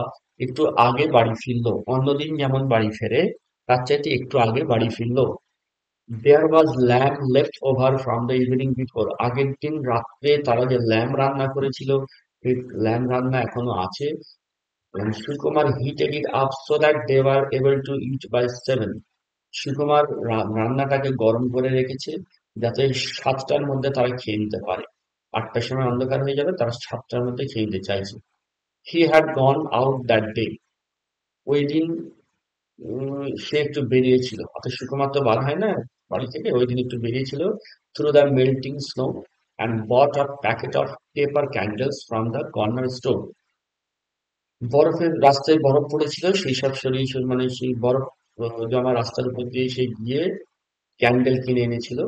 একটু আগে বাড়ি ফিরলো, অন্যদিন যেমন বাড়ি ফেরে তার চাইতে একটু আগে বাড়ি ফিরলো। There was lamb left over from the evening before. আগের দিন রাত্রে তারা যে ল্যাম্ব রান্না করেছিল, সেই ল্যাম্ব রান্না এখনো আছে। Sukumar heated it up so that they were able to eat by 7। Sukumar রান্নাটাকে গরম করে রেখেছে যাতে 7টার মধ্যে তারা খেয়ে নিতে পারে। 8টার সময় অন্ধকার হয়ে যাবে, তারা 7টার মধ্যে খেয়ে নিতে চাইছে। He had gone out that day. ওই দিন সে একটু বেরিয়েছিল, অর্থাৎ সুকুমার তো বার হয় না বাড়ি থেকে, ওই দিন একটু বেরিয়েছিল। Through the melting snow and bought a packet of paper candles from the corner store. বরফের রাস্তায় বরফ পড়েছিল, সেই সব সরিয়ে মানে সেই বরফ জমা রাস্তার উপর দিয়ে সে গিয়ে ক্যান্ডেল কিনে এনেছিল,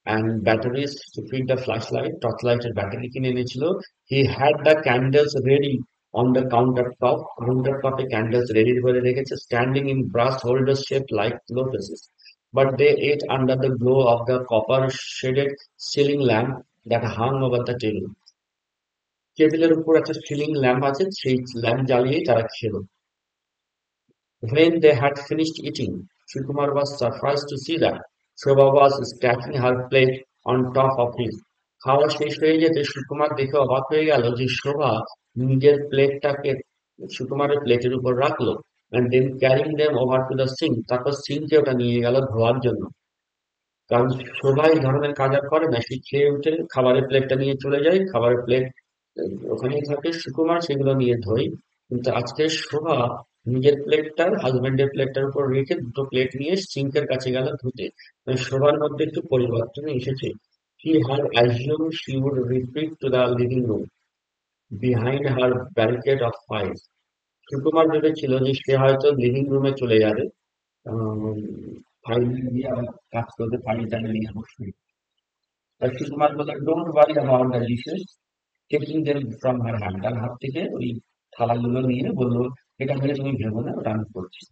and batteries to fit the flash light, torch লাইটের ব্যাটারি কিনে এনেছিল। He had the candles ready on the counter টপে ক্যান্ডেলস রেডি করে রেখেছে, standing in brass holder shape like lotuses, but they ate under the glow of the copper shaded ceiling lamp that hung over the table. টেবিলের উপর একটা ceiling lamp আছে, সেই lamp জ্বালিয়েই তারা খেলো। When they had finished eating, Srikumar was surprised to see that Shobha was stacking her plate on top of his. খাওয়া শেষ হয়ে যেতে সুকুমার দেখে অবাক হয়ে গেল যে শোভা নিজের প্লেটটাকে সুকুমারের প্লেটের উপর রাখলো, and then carrying them over to the sink, তারপর সিঙ্কে ওটা নিয়ে গেল ধোয়ার জন্য। কারণ শোভা এই ধরনের কাজ আর করে না, সে খেয়ে উঠে খাবারের প্লেটটা নিয়ে চলে যায়, খাবারের প্লেট ওখানেই থাকে, সুকুমার সেগুলো নিয়ে ধোয়। কিন্তু আজকে শোভা নিজের প্লেটটা হাজবেন্ডের প্লেটটার উপর রেখে দুটো প্লেট নিয়ে সিঙ্কের কাছে গেল ধুতে। মানে সবার মধ্যে একটু পরিবর্তন এসেছে। He had assumed she would retreat to the living room behind her barricade of files. Sukumar ভেবেছিল যে সে হয়তো লিভিং রুমে চলে যাবে, ফাইল নিয়ে আবার কাজ করতে, ফাইলটা নিয়ে বসবে। আর সুকুমার বলল, don't worry about the dishes, taking them from her hand. তার হাত থেকে ওই থালাগুলো নিয়ে বলল, এটা নিয়ে তুমি ভেবো না, ওটা আমি করছি।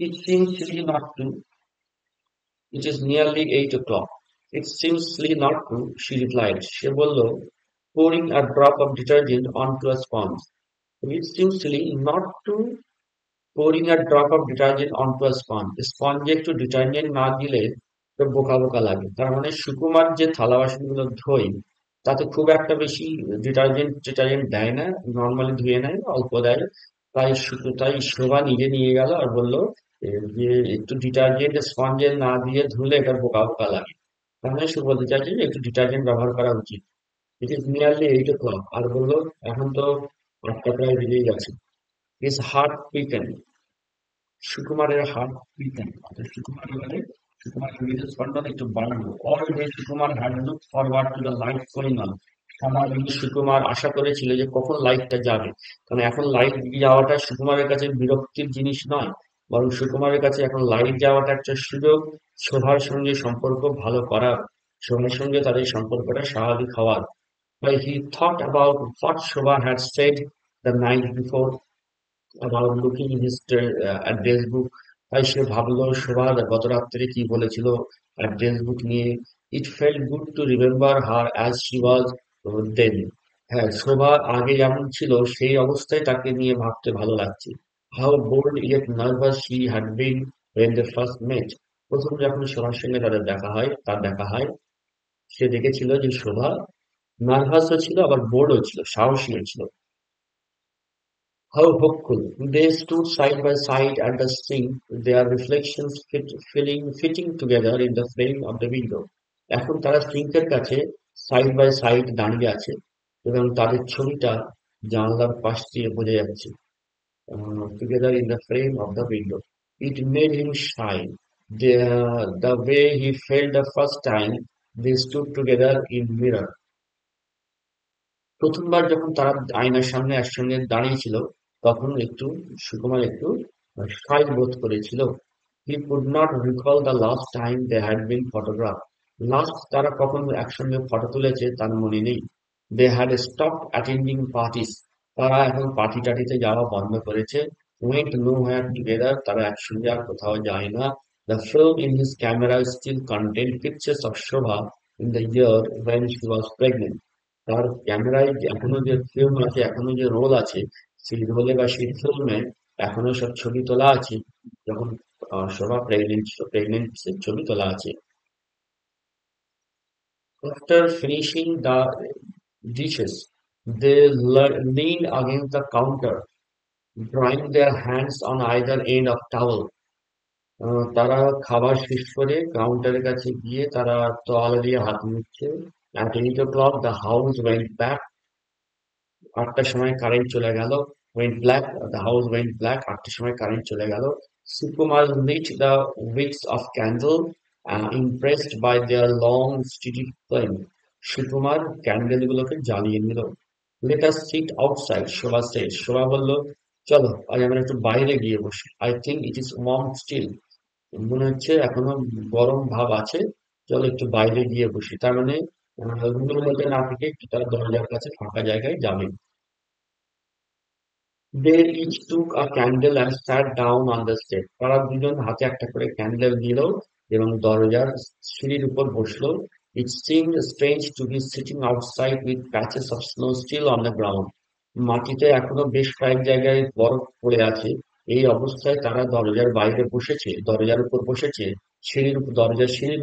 It seems silly not to. It is nearly 8 o'clock. It seems silly not to, she replied. সে বলল, pouring a drop of detergent onto a sponge. It seems silly not to pouring a drop of detergent onto a sponge. স্পঞ্জে একটু detergent না দিলে তো বোকা বোকা লাগে। তার মানে সুকুমার যে থালা বাসনগুলো ধোয় তাতে খুব একটা বেশি ডিটারজেন্ট দেয় না, নর্মালি ধুয়ে নেয়, অল্প দেয়। তাই শোভা নিজে নিয়ে গেল আর বলল যে একটু ডিটারজেন্ট স্পঞ্জে না দিয়ে ধুলে এটা বোকা বোকা লাগে। তার মানে সে বলতে চাইছে যে একটু ডিটারজেন্ট ব্যবহার করা উচিত। It is nearly 8 o'clock। আর বললো এখন তো 8টা প্রায় বেজেই গেছে। His heart quickened. সুকুমারের হার্ট কুইকেন্ড, অর্থাৎ সুকুমারের হৃদস্পন্দন একটু বাড়লো। All day Sukumar had look forward to the light going on. সারাদিন সুকুমার আশা করেছিল যে কখন লাইটটা যাবে, কারণ এখন লাইট যাওয়াটা সুকুমারের কাছে বিরক্তির জিনিস নয়, বরং সুকুমারের কাছে এখন লাইট যাওয়াটা একটা সুযোগ শোভার সঙ্গে সম্পর্ক ভালো করার, শোভার সঙ্গে তাদের সম্পর্কটা স্বাভাবিক হওয়ার। But he thought about what Shobha had said the night before about looking in his address book। তাই সে ভাবলো শোভা গত রাত্রে কি বলেছিল অ্যাড্রেস বুক নিয়ে। It felt good to remember her as she was then. হ্যাঁ, শোভা আগে যেমন ছিল সেই অবস্থায় তাকে নিয়ে ভাবতে ভালো লাগছে। How bold yet nervous she had been when they first met। প্রথম যখন শোভার সঙ্গে তার দেখা হয়, সে দেখেছিল যে শোভা নার্ভাসও ছিল, আবার বোল্ডও ছিল, সাহসীও ছিল। How hopeful! They stood side by side at the sink, their reflections fitting together in the frame of the window. এখন তারা সিঙ্কের কাছে সাইড বাই সাইড দাঁড়িয়ে আছে এবং তাদের ছবিটা জানলার পাশ দিয়ে বোঝা যাচ্ছে। Together in the frame of the window. It made him shy. The way he felt the first time they stood together in mirror. প্রথমবার যখন তারা আয়নার সামনে একসঙ্গে দাঁড়িয়েছিল তখন সুকুমার একটু সাই বোধ করেছিল। He could not recall the last time they had been photograph. Last তারা কখন একসঙ্গে ফটো তুলেছে তার মনে নেই। They had stopped attending parties. তারা এখন পার্টি টাটিতে যাওয়া বন্ধ করেছে। Went nowhere together. তারা একসঙ্গে আর কোথাও যায় না। The film in his camera still contained pictures of Shobha in the year when she was pregnant। তার ক্যামেরায় এখনো যে ফিল্ম আছে, এখনো যে রোল আছে, সেই রোলে বা সেই ফিল্মে এখনো সব ছবি তোলা আছে যখন শোভা প্রেগনেন্ট ছবি তোলা আছে। After finishing the dishes, they leaned against the counter, drying their hands on either end of towel। তারা খাবার শেষ করে কাউন্টারের কাছে গিয়ে তারা তোয়ালে দিয়ে হাত মুছছে। At 8 o'clock, the house went back। 8টার সময় কারেন্ট চলে গেল। went black, the house went black। 8টার সময় কারেন্ট চলে গেল। Sukumar lit the wicks of candle, impressed by their long steady flame। Sukumar candle গুলোকে জ্বালিয়ে নিল। let us sit outside, শোভা said। শোভা বলল, চলো আজ আমরা একটু বাইরে গিয়ে বসি। I think it is warm still। মনে হচ্ছে এখনো গরম ভাব আছে, চলো একটু বাইরে গিয়ে বসি। তার মানে রুমের মধ্যে না থেকে একটু তারা দরজার কাছে ফাঁকা জায়গায় যাবে। They each took a candle and sat down on the step। তারা দুজন হাতে একটা করে ক্যান্ডেল দিল এবং দরজার সিঁড়ির উপর বসলো। It seemed strange to be sitting outside with patches of snow still on the ground। মাটিতে এখনো বেশ কয়েক জায়গায় বরফ পড়ে আছে। এই অবস্থায় তারা দরজার উপর বসেছে, সিঁড়ির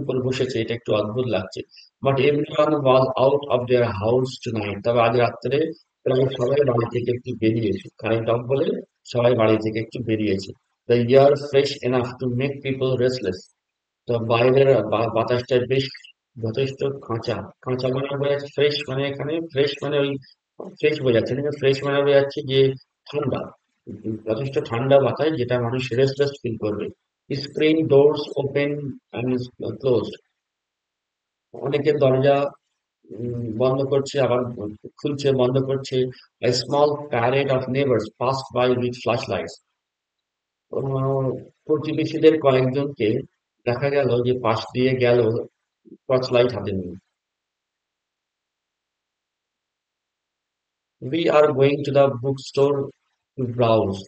উপর বসেছে। এটা একটু অদ্ভুত লাগছে। But everyone was out of their house tonight। তবে আজ রাত্রে প্রায় সবাই বাড়ি থেকে একটু বেরিয়েছে, কারেন্ট অফ বলে সবাই বাড়ি থেকে একটু বেরিয়েছে। The air fresh enough to make people restless। তো বাইরের বাতাসটা বেশ যথেষ্ট কাঁচা। কাঁচা মানে বোঝাচ্ছে ফ্রেশ, মানে এখানে ফ্রেশ মানে ওই ফ্রেশ বোঝাচ্ছে না, ফ্রেশ মানে বোঝাচ্ছে যে ঠান্ডা। যথেষ্ট ঠান্ডা বাতাস যেটা মানুষ রেস্টলেস ফিল করবে। Screen doors open and close, অনেকের দরজা বন্ধ করছে আবার খুলছে বন্ধ করছে। A small parade of neighbors passed by with flashlights. প্রতিবেশীদের কয়েকজনকে দেখা গেল যে পাশ দিয়ে গেল টর্চ লাইট হাতে নিয়ে। We are going to the bookstore to browse.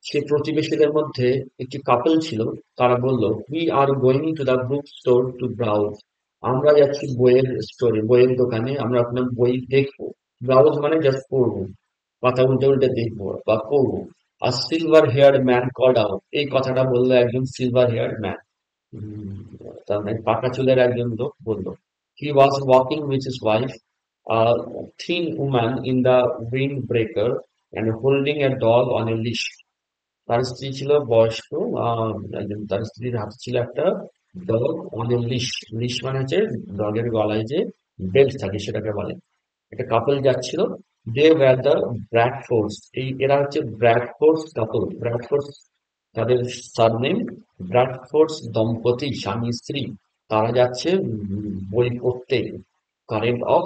সে প্রতিবেশীদের মধ্যে একটি কাপল ছিল, তারা বলল we are going to the book store two browse, আমরা যাচ্ছি বইয়ের স্টোরে, বইয়ের দোকানে আমরা আপনার বই দেখবো। ব্রাউজ মানে জাস্ট পড়বো, পাতা উল্টে উল্টে দেখবো বা পড়বো। আর silver hair man called out, এই কথাটা বললো একজন সিলভার হেয়ার ম্যান, তার মানে পাকা চুলের একজন লোক বললো। He was walking with his wife, a thin woman in the windbreaker and holding a dog on a leash. তার স্ত্রী ছিল বয়স্ক, তার স্ত্রীর হাতে ছিল একটা ডগ অন এ লিশ। লিশ মানে হচ্ছে ডগের গলায় যে বেল্ট থাকে সেটাকে বলে। একটা কাপল যাচ্ছিল, দে ওয়্যার দ্য ব্র্যাডফোর্ডস, এই এরা হচ্ছে ব্র্যাডফোর্ডস কাপল। ব্র্যাডফোর্ডস তাদের সারনেম, ব্র্যাডফোর্ডস দম্পতি স্বামী স্ত্রী, তারা যাচ্ছে বই পড়তে, current of,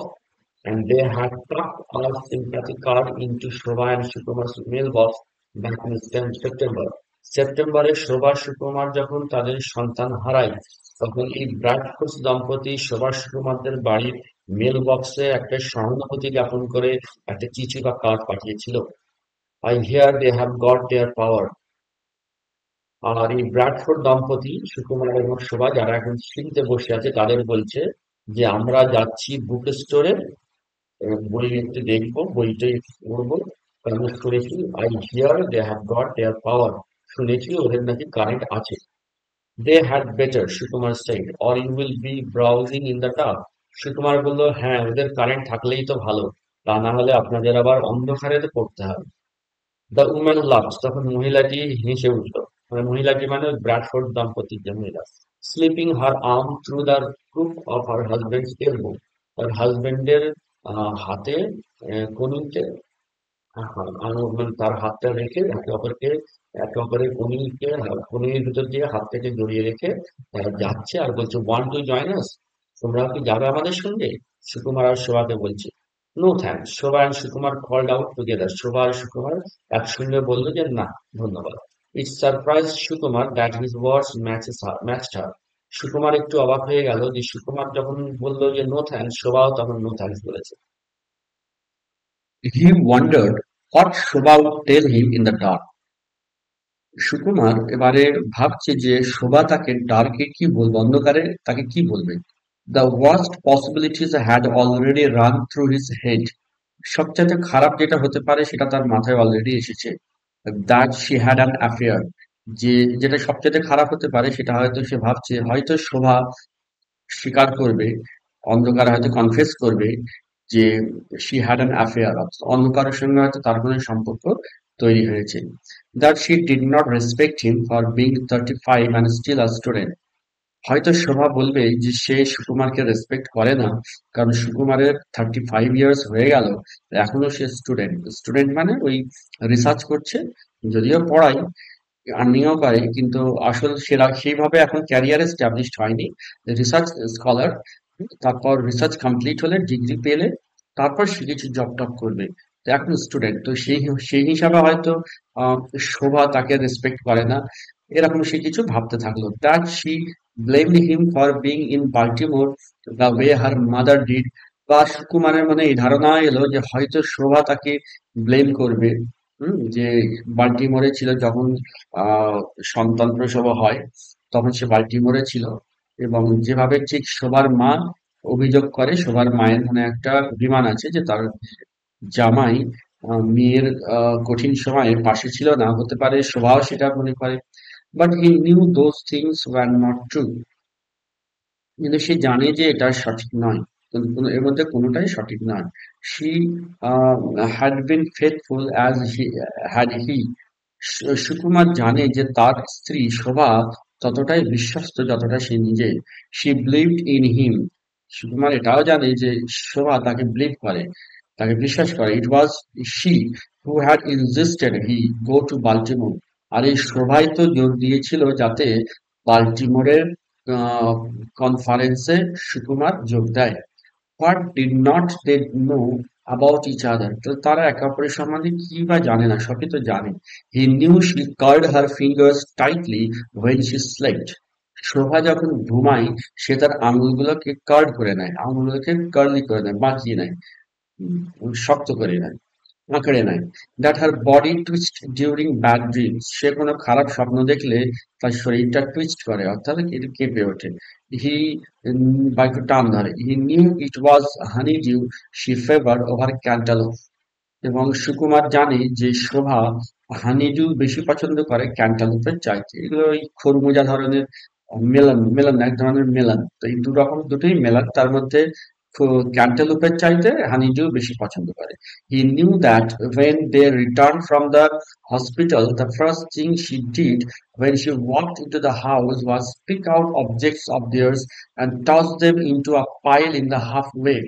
and they had tucked a sympathy card into Shobha and Sukumar's mailbox back in September. সেপ্টেম্বরে শোভা সুকুমার যখন তাদের সন্তান হারায়, তখন এই ব্র্যাডফোর্ড দম্পতি শোভা সুকুমারদের বাড়ির মেল বক্সে একটা সহানুভূতি জ্ঞাপন করে একটা চিঠি বা কার্ড পাঠিয়েছিল। I hear they have got their power. আর এই ব্র্যাডফোর্ড দম্পতি সুকুমার এবং শোভা যারা এখন সিঁড়িতে বসে আছে তাদের বলছে যে আমরা যাচ্ছি বুক স্টোরে, বই একটু দেখবো, বইটাই পড়বো, কারণ শুনেছি I hear they have got their power, শুনেছি ওদের নাকি কারেন্ট আছে। They had better, Sukumar said, or you will be browsing in the dark. Sukumar বলল হ্যাঁ ওদের কারেন্ট থাকলেই তো ভালো, তা না হলে আপনাদের আবার অন্ধকারে তো পড়তে হবে। দ্য উম্যান লাভস, তখন মহিলাটি হেসে উঠল, মানে মহিলাটি মানে ব্র্যাডফোর্ড দম্পতির যে মহিলা। Slipping her arm through the crook of her husband's elbow, তার হাজবেন্ডের হাতে কনুইতে, মানে তার হাতটা রেখে একে অপরের কনুইয়ের ভিতর দিয়ে হাতটাকে জড়িয়ে রেখে তারা যাচ্ছে আর বলছে ওয়ান টু জয়েন আস, তোমরা কি যাবে আমাদের সঙ্গে? সুকুমার আর শোভাকে বলছে নো থ্যাঙ্কস। শোভা আর Sukumar called out together, Shobha আর সুকুমার একসঙ্গে বললো যে না ধন্যবাদ। It's surprise Sukumar that his words matched her, Sukumar একটু অবাক হয়ে গেল যে সুকুমার যখন বললো যে নো থ্যাঙ্কস, শোভাও তখন নো থ্যাঙ্কস বলেছে। He wondered what Shobha would tell him in the dark. Sukumar এবারে ভাবছে যে শোভা তাকে ডার্কে কি বলবে, অন্ধকারে তাকে কি বলবে। The worst possibilities had already run through his head, সবচেয়ে খারাপ যেটা হতে পারে সেটা তার মাথায় অলরেডি এসেছে। That she had an affair, যে যেটা সবচেয়ে খারাপ হতে পারে সেটা হয়তো সে ভাবছে হয়তো শোভা স্বীকার করবে, অন্ধকার হয়তো কনফেস করবে যে শি হ্যাড অ্যান অ্যাফেয়ার, অন্ধকারের সঙ্গে হয়তো তার কোনো সম্পর্ক তৈরি হয়েছে। That she did not respect him for being 35 and still a student, হয়তো শোভা বলবে যে সে সুকুমারকে রেসপেক্ট করে না, কারণ সুকুমারের 35 ইয়ার্স হয়ে গেল, এখনো সে স্টুডেন্ট। স্টুডেন্ট মানে ওই রিসার্চ করছে, যদিও পড়ায় আর্নিংও করে, কিন্তু আসল সেরা সেইভাবে এখন ক্যারিয়ার এস্টাবলিশড হয়নি, রিসার্চ স্কলার। তারপর রিসার্চ কমপ্লিট হলে ডিগ্রি পেলে তারপর সে কিছু জব টব করবে, তো এখন স্টুডেন্ট, তো সেই সেই হিসাবে হয়তো আহ, শোভা তাকে রেসপেক্ট করে না, এরকম সে কিছু ভাবতে থাকলো। That she blamed him for being in Baltimore the way her mother did, বা সুকুমারের মনে এই ধারণা এলো যে হয়তো শোভা তাকে ব্লেম করবে, যে বাল্টিমোরে ছিল যখন আহ সন্তান প্রসব হয়, তখন সে বাল্টিমোরে ছিল, এবং যেভাবে ঠিক শোভার মা অভিযোগ করে, শোভার মায়ের মনে একটা অভিমান আছে যে তার জামাই মেয়ের কঠিন সময়ে পাশে ছিল না, হতে পারে শোভাও সেটা মনে করে। But he knew those things were not true, কিন্তু সে জানে যে এটা সঠিক নয়, এর মধ্যে কোনোটাই সঠিক নয়। She had bin faithful as he had he, Sukumar জানে যে তার স্ত্রী শোভা ততটাই বিশ্বস্ত যতটা সে নিজে। She believed in him, Sukumar এটাও জানে যে শোভা তাকে বিলিভ করে। তাকে বিশ্বাস করে। It was she who had insisted he go to Baltimore. আর এই শোভাই তো জোর দিয়েছিল যাতে বাল্টিমোরের কনফারেন্সে সুকুমার যোগ দেয়। What did not they know about each other? তো তারা একে অপরের সম্বন্ধে কি বা জানে না, সবই তো জানে। He knew she curled her fingers tightly when she slept. Shobha যখন ঘুমায় সে তার আঙুলগুলোকে কার্ড করে নেয়, আঙুলগুলোকে কার্লি করে নেয়, বাঁকিয়ে নেয়, শক্ত করে নেয়, আঁকড়ে নেয়। That her body twist during bad dreams. সে কোনো খারাপ স্বপ্ন দেখলে তার শরীরটা টুইস্ট করে, অর্থাৎ এটা কেঁপে ওঠে। হি বা একটু টান ধরে। He knew it was honeydew she favour over cantaloupe. এবং সুকুমার জানে যে শোভা হানিডিউ বেশি পছন্দ করে ক্যান্টালুপের চাইতে। এগুলো ওই খরমুজা ধরনের মেলন, মেলন এক ধরনের মেলন। তো এই দু রকম দুটোই মেলন, তার মধ্যে ক্যান্টালুপের চাইতে হানিডিউ বেশি পছন্দ করে। He knew that when they returned from the hospital, the first thing she did when she walked into the house was pick out objects of theirs and toss them into a pile in the halfway.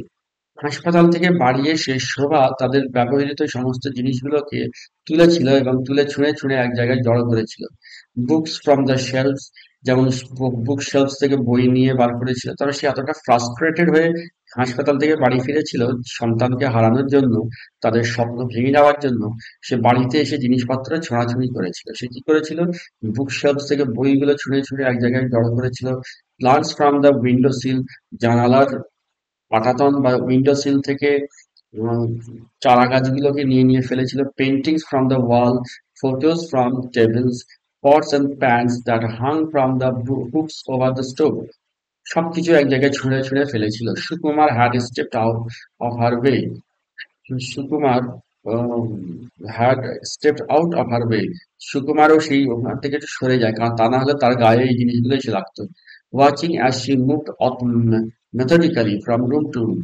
হাসপাতাল থেকে বাড়ি এসে শোভা তাদের ব্যবহৃত সমস্ত জিনিসগুলোকে তুলেছিল এবং তুলে ছুঁড়ে ছুঁড়ে এক জায়গায় জড়ো করেছিল। বুকস ফ্রম দ্য শেলফস, যেমন বুক শেলফস থেকে বই নিয়ে বার করেছিল। তবে সে এতটা ফ্রাস্ট্রেটেড হয়ে হাসপাতাল থেকে বাড়ি ফিরেছিল সন্তানকে হারানোর জন্য, তাদের স্বপ্ন ভেঙে যাওয়ার জন্য। সে বাড়িতে এসে জিনিসপত্র ছোঁড়াছুড়ি করেছিল। সে কি করেছিল? বুক শেলফস থেকে বইগুলো ছুঁড়ে ছুঁড়ে এক জায়গায় জড়ো করেছিল। Plants from the window seal, জানালার পাটাতন বা উইন্ডো সিল থেকে উম, চারা গাছগুলোকে নিয়ে নিয়ে ফেলেছিল। Paintings from the wall, photos from tables, pots and pans that hung from the hooks over the stove. সবকিছু এক জায়গায় ছুঁড়ে ছুঁড়ে ফেলেছিল। Sukumar had stepped out of her way. Sukumar had stepped out of her way. সুকুমারও সেই ওখান থেকে একটু সরে যায়, কারণ তা না হলে তার গায়ে এই জিনিসগুলো এসে লাগতো। Watching as she moved methodically from room to room.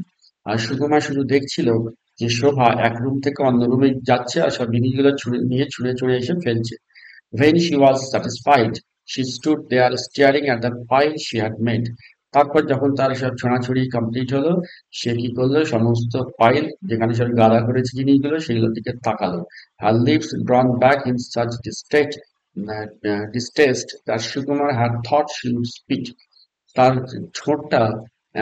আর সুকুমার শুধু দেখছিল যে শোভা এক রুম থেকে অন্য রুমে যাচ্ছে আর সব জিনিসগুলো ছুঁড়ে ছুঁড়ে এসে ফেলছে। When she was satisfied, she stood there staring at the pile she had made. তারপর যখন তার সব ছোঁড়াছুড়ি কমপ্লিট হলো, সে কি করলো? সমস্ত পাইল যেখানে সব গাদা করেছে জিনিসগুলো সেগুলোর দিকে তাকালো। Her lips drawn back in such distaste that Sukumar had thought she would spit. তার ঠোঁটটা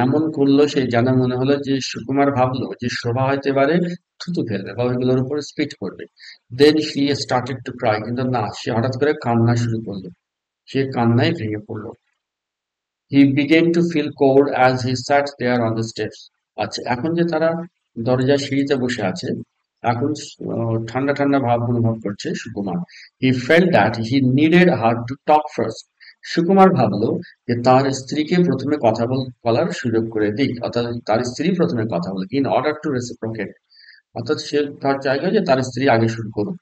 এমন করলো সে, যেন মনে হলো যে সুকুমার ভাবলো যে শোভা হয়তো এবারে থুতু ফেলবে বা ওইগুলোর উপর স্পিট করবে। Then she started to cry, কিন্তু না, সে হঠাৎ করে কান্না শুরু করলো। সে কান্নায় ভেঙে পড়লো। He began to feel cold as he sat there on the steps. আচ্ছা, এখন যে তারা দরজার সিঁড়িতে বসে আছে, এখন ঠান্ডা ঠান্ডা ভাব অনুভব করছে Sukumar. He felt that he needed her to talk first. Sukumar ভাবলো যে তার স্ত্রীকে প্রথমে কথা বলার সুযোগ করে দিক, অর্থাৎ তার স্ত্রী প্রথমে কথা বলে, ইন অর্ডার টু রেসিপ্রোকেট। অর্থাৎ সে তার চাইলো যে তার স্ত্রী আগে শুরু করুক।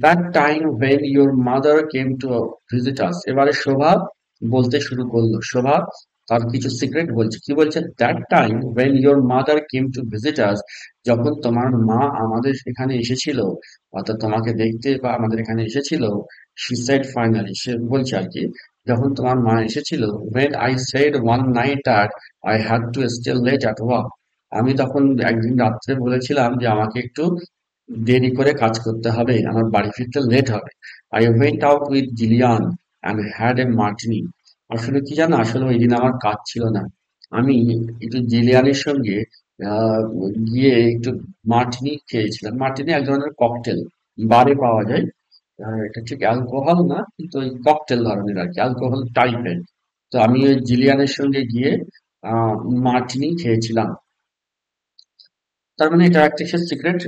That time when your mother came to visit us। এবারে শোভা বলতে শুরু করলো। শোভা তার কিছু সিক্রেট বলছে। কি বলছে? That time when your mother came to visit us। যখন তোমার মা আমাদের এখানে এসেছিল, অর্থাৎ তোমাকে দেখতে বা আমাদের এখানে এসেছিল। she said finally। সে বলছে আর কি, যখন তোমার মা এসেছিল। when I said one night that I had to stay late at work। আমি তখন একদিন রাত্রে বলেছিলাম যে আমাকে একটু দেরি করে কাজ করতে হবে, আমার বাড়ি ফিরতে লেট হবে। I went out with Gillian and had a martini. আসলে কি জানো, আসলে ওই দিন আমার কাজ ছিল না। আমি একটু জিলিয়ানের সঙ্গে আহ, গিয়ে একটু মার্টিনি খেয়েছিলাম। মার্টিনি এক ধরনের ককটেল, বারে পাওয়া যায়। এটা ঠিক অ্যালকোহল না, কিন্তু ওই ককটেল ধরনের আর কি, অ্যালকোহল টাইপের। তো আমি ওই জিলিয়ানের সঙ্গে গিয়ে আহ মার্টিনি খেয়েছিলাম। তার মানে এটা একটা সে সিক্রেট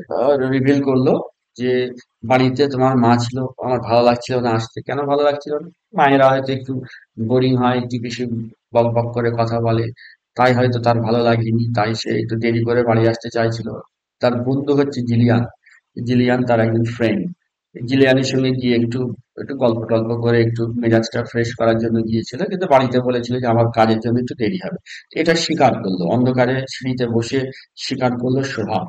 রিভিল করলো যে বাড়িতে তোমার মা ছিল, আমার ভালো লাগছিল না আসতে। কেন ভালো লাগছিল না? মায়েরা হয়তো একটু বোরিং হয়, একটু বেশি বক বক করে কথা বলে, তাই হয়তো তার ভালো লাগেনি, তাই সে একটু দেরি করে বাড়ি আসতে চাইছিল। তার বন্ধু হচ্ছে জিলিয়ান। জিলিয়ান তার একজন ফ্রেন্ড। জিলিয়ানের সঙ্গে গিয়ে একটু একটু গল্প টল্প করে একটু মেজাজটা ফ্রেশ করার জন্য গিয়েছিল, কিন্তু বাড়িতে বলেছিল যে আমার কাজের জন্য একটু দেরি হবে। এটা স্বীকার করলো, অন্ধকারে সিঁড়িতে বসে স্বীকার করলো শোভা।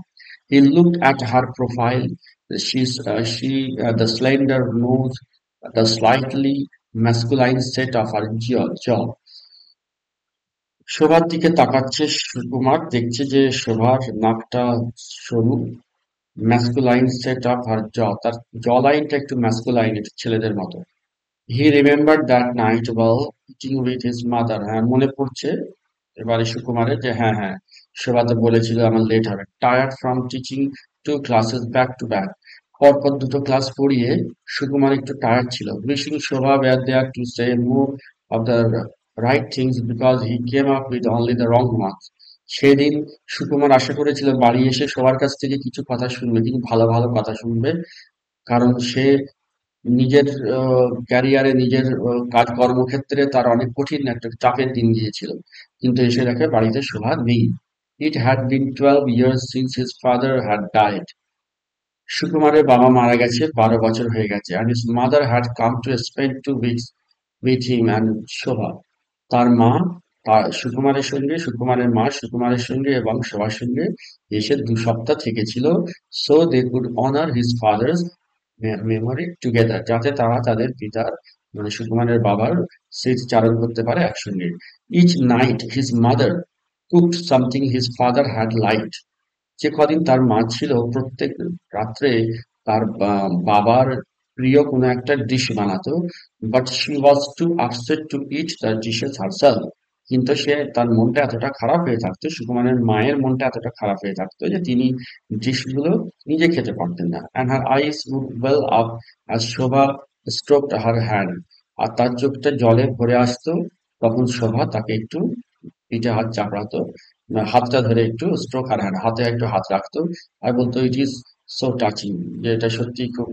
He looked at her profile. The slender nose, the slightly masculine set of her jaw. শোভার দিকে তাকাচ্ছে সুকুমার, দেখছে যে শোভার নাকটা সরু, ম্যাস্কুলাইন সেট আপ, আর তার জ লাইনটা একটু ম্যাস্কুলাইন, একটু ছেলেদের মতো। He remember that night well eating with his mother. হ্যাঁ, মনে পড়ছে এবারে সুকুমারের যে হ্যাঁ হ্যাঁ, শোভা তো বলেছিল আমার লেট হবে। Tired from teaching two classes back to back, পরপর দুটো ক্লাস পড়িয়ে সুকুমার একটু টায়ার্ড ছিল। Wishing Shobha were there to say more of the right things because he came up with only the wrong ones. সেদিন সুকুমার আশা করেছিল বাড়ি এসে সবার কাছ থেকে কিছু কথা শুনবে, কিন্তু ভালো ভালো কথা শুনবে, কারণ সে নিজের ক্যারিয়ারে, নিজের কাজ কর্মক্ষেত্রে তার অনেক কঠিন একটা চাপের দিন গিয়েছিল। কিন্তু এসে দেখে বাড়িতে শোভা নেই। It had been 12 years since his father had died. সুকুমারের বাবা মারা গেছে, 12 বছর হয়ে গেছে। and his mother had come to spend 2 weeks with him and শোভা। তার মা, সুকুমারের সঙ্গে, সুকুমারের মা সুকুমারের সঙ্গে এবং শোভার সঙ্গে এসে 2 সপ্তাহ থেকেছিল। So they could honour his father's memory together, যাতে তারা তাদের পিতার মানে সুকুমারের বাবার স্মৃতিচারণ করতে পারে একসঙ্গে। Each night his mother cooked something his father had liked. যে কদিন তার মা ছিল, প্রত্যেক রাত্রে তার বাবার প্রিয় কোনো একটা ডিশ বানাতো। But she was too upset to eat the dishes herself. কিন্তু সে, তার মনটা এতটা খারাপ হয়ে থাকতো, সুকুমারের মায়ের মনটা এতটা খারাপ হয়ে থাকতো যে তিনি ডিশগুলো নিজে খেতে পারতেন না। And her eyes would well up as Shobha stroked her hand. আর তার চোখটা জলে ভরে আসতো তখন শোভা তাকে একটু পিঠে হাত চাপড়াতো, হাতটা ধরে একটু স্ট্রোক, আর হাতে একটু হাত রাখতো, আর বলতো ইট ইজ সো টাচিং, যে এটা সত্যি খুব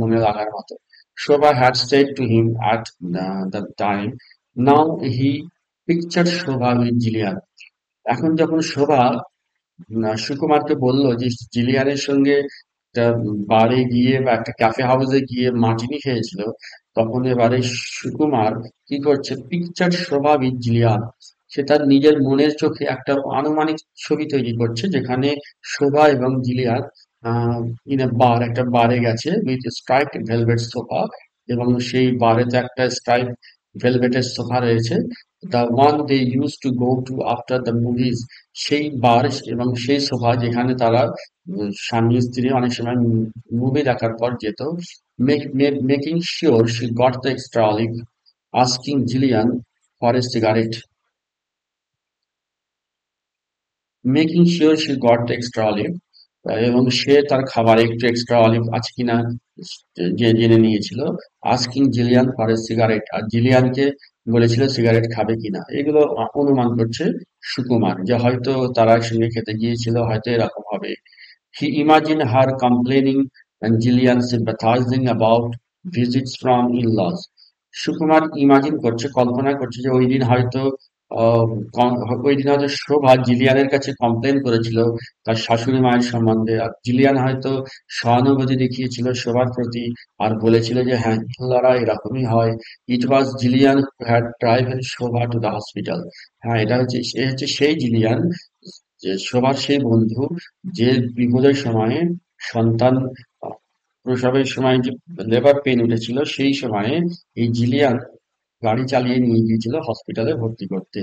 মনে লাগার মতো। Shobha had said to him at the time, now he picture Shobha with Gillian. এখন যখন শোভা সুকুমারকে বলল যে জিলিয়ানের সঙ্গে একটা বারে গিয়ে বা একটা ক্যাফে হাউসে গিয়ে মার্টিনি খেয়েছিল, তখন এবারে সুকুমার কি করছে, পিকচার শোভা উইথ জিলিয়ান। সে তার নিজের মনের চোখে একটা আনুমানিক ছবি তৈরি করছে, যেখানে শোভা এবং জিলিয়ান ইন এ বার, একটা বারে গেছে উইথ স্ট্রাইপ ভেলভেট সোফা, এবং সেই বারেতে একটা স্ট্রাইপ ভেলভেটের সোফা রয়েছে, the one they use to go to after the movies. সেই বার এবং সেই সোফা যেখানে তারা স্বামী স্ত্রী অনেক সময় মুভি দেখার পর যেত। Making sure she got the extra olive, asking Gillian for a cigarette. Making sure she got the extra olive, এবং সে তার খাবারে একটু এক্সট্রা অলিভ আছে কিনা যে জেনে নিয়েছিল। Asking Gillian for a cigarette, আর জিলিয়ানকে বলেছিল সিগারেট খাবে কিনা। এগুলো অনুমান করছে সুকুমার, যে হয়তো তারা একসঙ্গে খেতে গিয়েছিল, হয়তো এরকম হবে। He imagined her complaining and Gillian sympathizing about visits from in-laws. Sukumar imagine করছে, কল্পনা করছে যে ওই দিন হয়তো শোভা জিলিয়ানের কাছে কমপ্লেন করেছিল তার শাশুড়ি মায়ের সম্বন্ধে, আর জিলিয়ান হয়তো সহানুভূতি দেখিয়েছিল শোভার প্রতি, আর বলেছিল যে হ্যাঁ, ইনলারা এরকমই হয়। It was Gillian who had driven Shobha to the hospital. হ্যাঁ, এটা হচ্ছে, সে হচ্ছে সেই জিলিয়ান, যে শোভার সেই বন্ধু, যে বিপদের সময়ে, সন্তান প্রসবের সময় যে লেবার পেন উঠেছিল, সেই সময়ে এই জিলিয়ান গাড়ি চালিয়ে নিয়ে গিয়েছিল হসপিটালে ভর্তি করতে।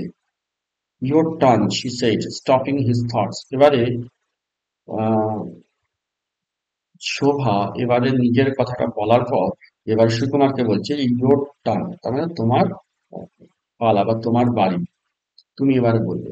Your turn, she said, stopping his thoughts. এবারে আহ, শোভা এবারে নিজের কথাটা বলার পর এবার সুকুমারকে বলছে ইয়োর টার্ন, তার মানে তোমার পালা বা তোমার বাড়ি, তুমি এবারে বলবে।